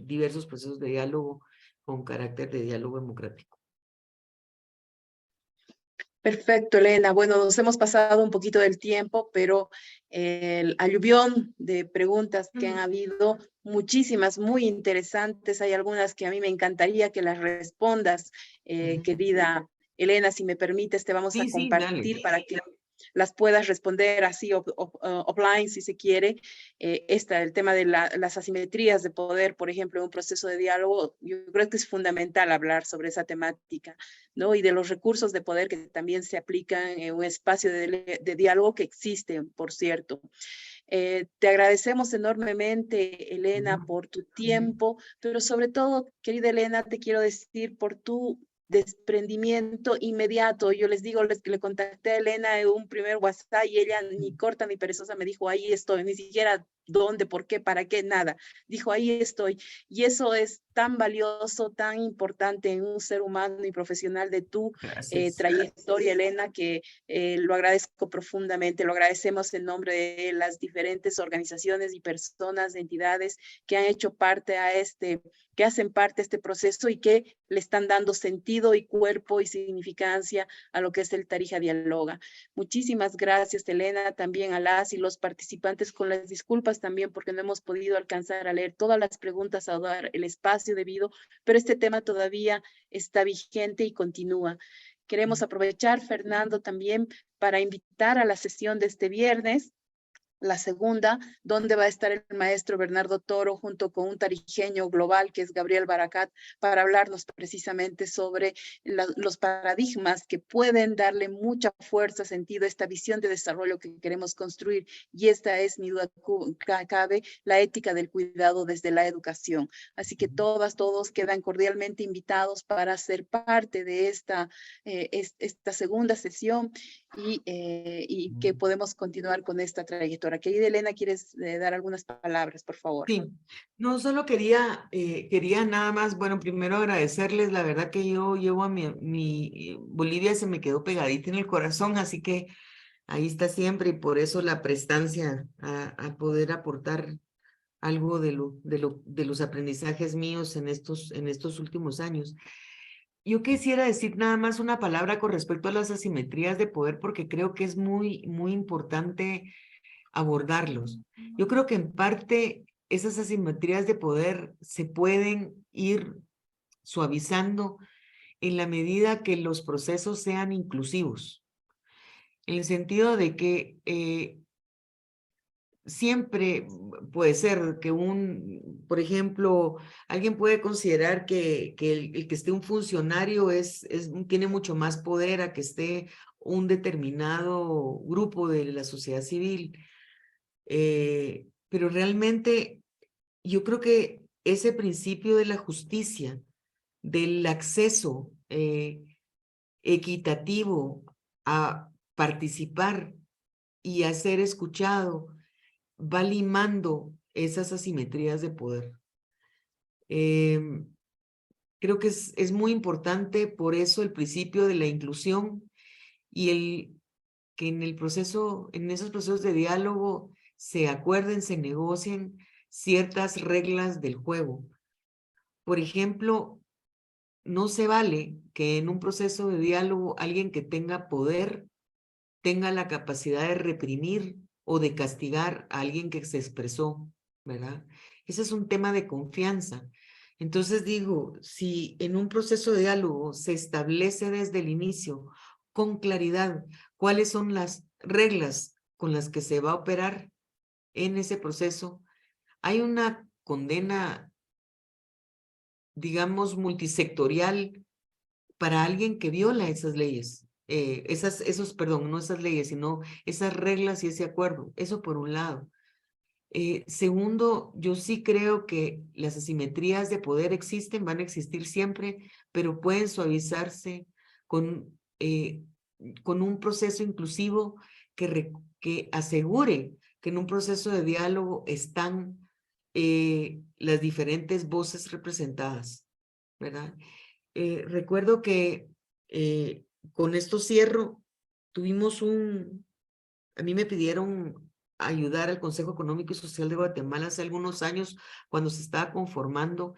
diversos procesos de diálogo con carácter de diálogo democrático. Perfecto, Elena. Bueno, nos hemos pasado un poquito del tiempo, pero el aluvión de preguntas que han habido, muchísimas, muy interesantes. Hay algunas que a mí me encantaría que las respondas, querida Elena, si me permites, te vamos a compartir dale. para que las puedas responder así offline, si se quiere. El tema de las asimetrías de poder, por ejemplo, en un proceso de diálogo, yo creo que es fundamental hablar sobre esa temática, ¿no? Y de los recursos de poder que también se aplican en un espacio de diálogo que existe, por cierto. Te agradecemos enormemente, Elena, por tu tiempo, pero sobre todo, querida Elena, te quiero decir por tu desprendimiento inmediato. Yo les digo, le contacté a Elena en un primer WhatsApp y ella ni corta ni perezosa me dijo, ahí estoy, ni siquiera dónde, por qué, para qué, nada. Dijo, ahí estoy. Y eso es tan valioso, tan importante en un ser humano y profesional de tu trayectoria, Elena, que lo agradezco profundamente. Lo agradecemos en nombre de las diferentes organizaciones y personas, entidades que han hecho parte que hacen parte de este proceso y que le están dando sentido y cuerpo y significancia a lo que es el Tarija Dialoga. Muchísimas gracias, Elena, también a las y los participantes, con las disculpas también porque no hemos podido alcanzar a leer todas las preguntas, a dar el espacio debido, pero este tema todavía está vigente y continúa. Queremos aprovechar, Fernando, también para invitar a la sesión de este viernes, la segunda, donde va a estar el maestro Bernardo Toro junto con un tarijeño global que es Gabriel Baracat, para hablarnos precisamente sobre los paradigmas que pueden darle mucha fuerza, sentido a esta visión de desarrollo que queremos construir. Y esta es, ni duda cabe, la ética del cuidado desde la educación. Así que todos quedan cordialmente invitados para ser parte de esta segunda sesión y que podemos continuar con esta trayectoria. Querida Elena, ¿quieres dar algunas palabras, por favor? Sí, no solo quería nada más, bueno, primero agradecerles, la verdad que yo llevo a mi Bolivia se me quedó pegadita en el corazón, así que ahí está siempre y por eso la prestancia a poder aportar algo de los aprendizajes míos en estos últimos años. Yo quisiera decir nada más una palabra con respecto a las asimetrías de poder, porque creo que es muy, muy importante abordarlos. Yo creo que en parte esas asimetrías de poder se pueden ir suavizando en la medida que los procesos sean inclusivos, en el sentido de que siempre puede ser que por ejemplo, alguien puede considerar que el que esté un funcionario tiene mucho más poder a que esté un determinado grupo de la sociedad civil. Pero realmente yo creo que ese principio de la justicia, del acceso equitativo a participar y a ser escuchado, va limando esas asimetrías de poder. Creo que es muy importante por eso el principio de la inclusión y que en esos procesos de diálogo se acuerden, se negocien ciertas reglas del juego. Por ejemplo, no se vale que en un proceso de diálogo alguien que tenga poder tenga la capacidad de reprimir o de castigar a alguien que se expresó, ¿verdad? Ese es un tema de confianza. Entonces digo, si en un proceso de diálogo se establece desde el inicio con claridad cuáles son las reglas con las que se va a operar en ese proceso, hay una condena, digamos, multisectorial para alguien que viola esas leyes. No esas leyes, sino esas reglas y ese acuerdo. Eso por un lado. Segundo, yo sí creo que las asimetrías de poder existen, van a existir siempre, pero pueden suavizarse con un proceso inclusivo que asegure que en un proceso de diálogo están las diferentes voces representadas, ¿verdad? Recuerdo que con esto cierro, a mí me pidieron ayudar al Consejo Económico y Social de Guatemala hace algunos años cuando se estaba conformando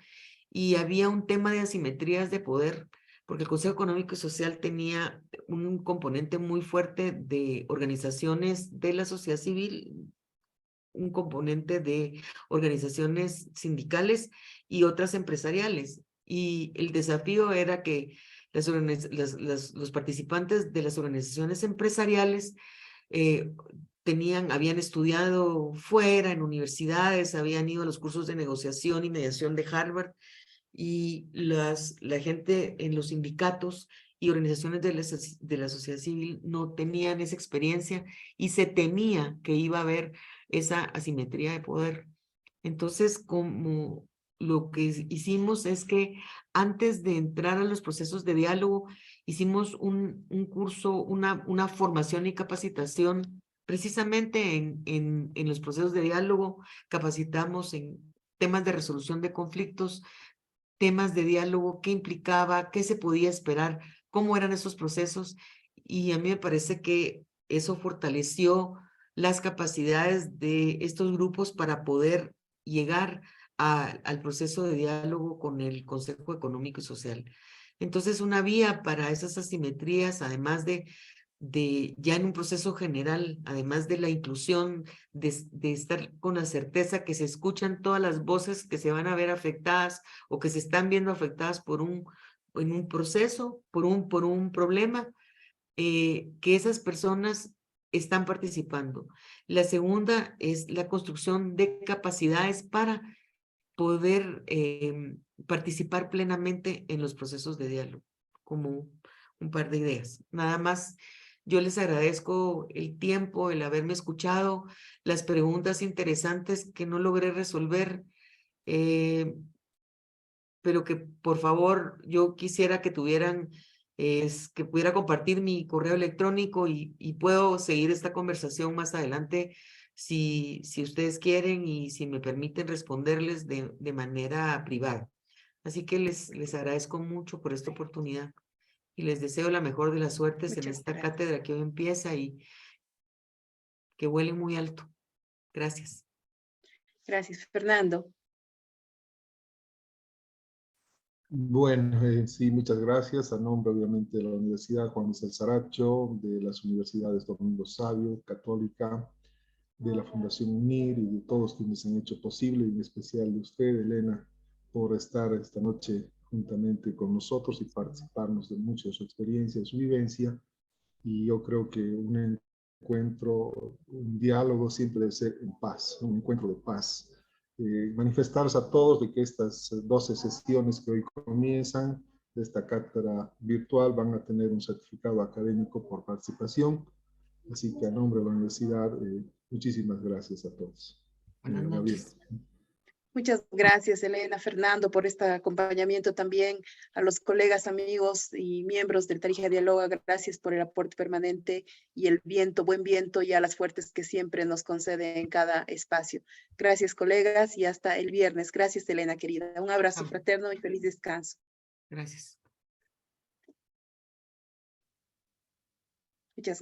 y había un tema de asimetrías de poder, porque el Consejo Económico y Social tenía un componente muy fuerte de organizaciones de la sociedad civil, un componente de organizaciones sindicales y otras empresariales. Y el desafío era que los participantes de las organizaciones empresariales habían estudiado fuera, en universidades, habían ido a los cursos de negociación y mediación de Harvard, y la gente en los sindicatos y organizaciones de la sociedad civil no tenían esa experiencia y se temía que iba a haber esa asimetría de poder. Entonces, como lo que hicimos es que antes de entrar a los procesos de diálogo, hicimos un curso, una formación y capacitación precisamente en los procesos de diálogo. Capacitamos en temas de resolución de conflictos, temas de diálogo, qué implicaba, qué se podía esperar, cómo eran esos procesos. Y a mí me parece que eso fortaleció las capacidades de estos grupos para poder llegar al proceso de diálogo con el Consejo Económico y Social. Entonces, una vía para esas asimetrías, además de ya en un proceso general, además de la inclusión, de estar con la certeza que se escuchan todas las voces que se van a ver afectadas o que se están viendo afectadas en un proceso, por un problema, que esas personas están participando. La segunda es la construcción de capacidades para poder participar plenamente en los procesos de diálogo, como un par de ideas. Nada más, yo les agradezco el tiempo, el haberme escuchado, las preguntas interesantes que no logré resolver, pero que por favor yo quisiera que tuvieran, que pudiera compartir mi correo electrónico y puedo seguir esta conversación más adelante si ustedes quieren y si me permiten responderles de manera privada. Así que les agradezco mucho por esta oportunidad y les deseo la mejor de las suertes en Muchas esta gracias. cátedra que hoy empieza y que vuelen muy alto. Gracias. Gracias, Fernando. Bueno, sí, muchas gracias. A nombre, obviamente, de la Universidad Juan Luis Saracho, de las universidades Domingo Sabio, Católica, de la Fundación UNIR y de todos quienes han hecho posible, y en especial de usted, Elena, por estar esta noche juntamente con nosotros y participarnos de mucho de su experiencia, de su vivencia. Y yo creo que un encuentro, un diálogo siempre debe ser en paz, un encuentro de paz. Manifestaros a todos de que estas 12 sesiones que hoy comienzan de esta cátedra virtual van a tener un certificado académico por participación. Así que a nombre de la universidad, muchísimas gracias a todos. Buenas Gabriel. noches. Muchas gracias, Elena, Fernando, por este acompañamiento también a los colegas, amigos y miembros del Tarija Dialoga. Gracias por el aporte permanente y el viento, buen viento y a las fuertes que siempre nos concede en cada espacio. Gracias, colegas, y hasta el viernes. Gracias, Elena, querida. Un abrazo fraterno y feliz descanso. Gracias. Muchas gracias.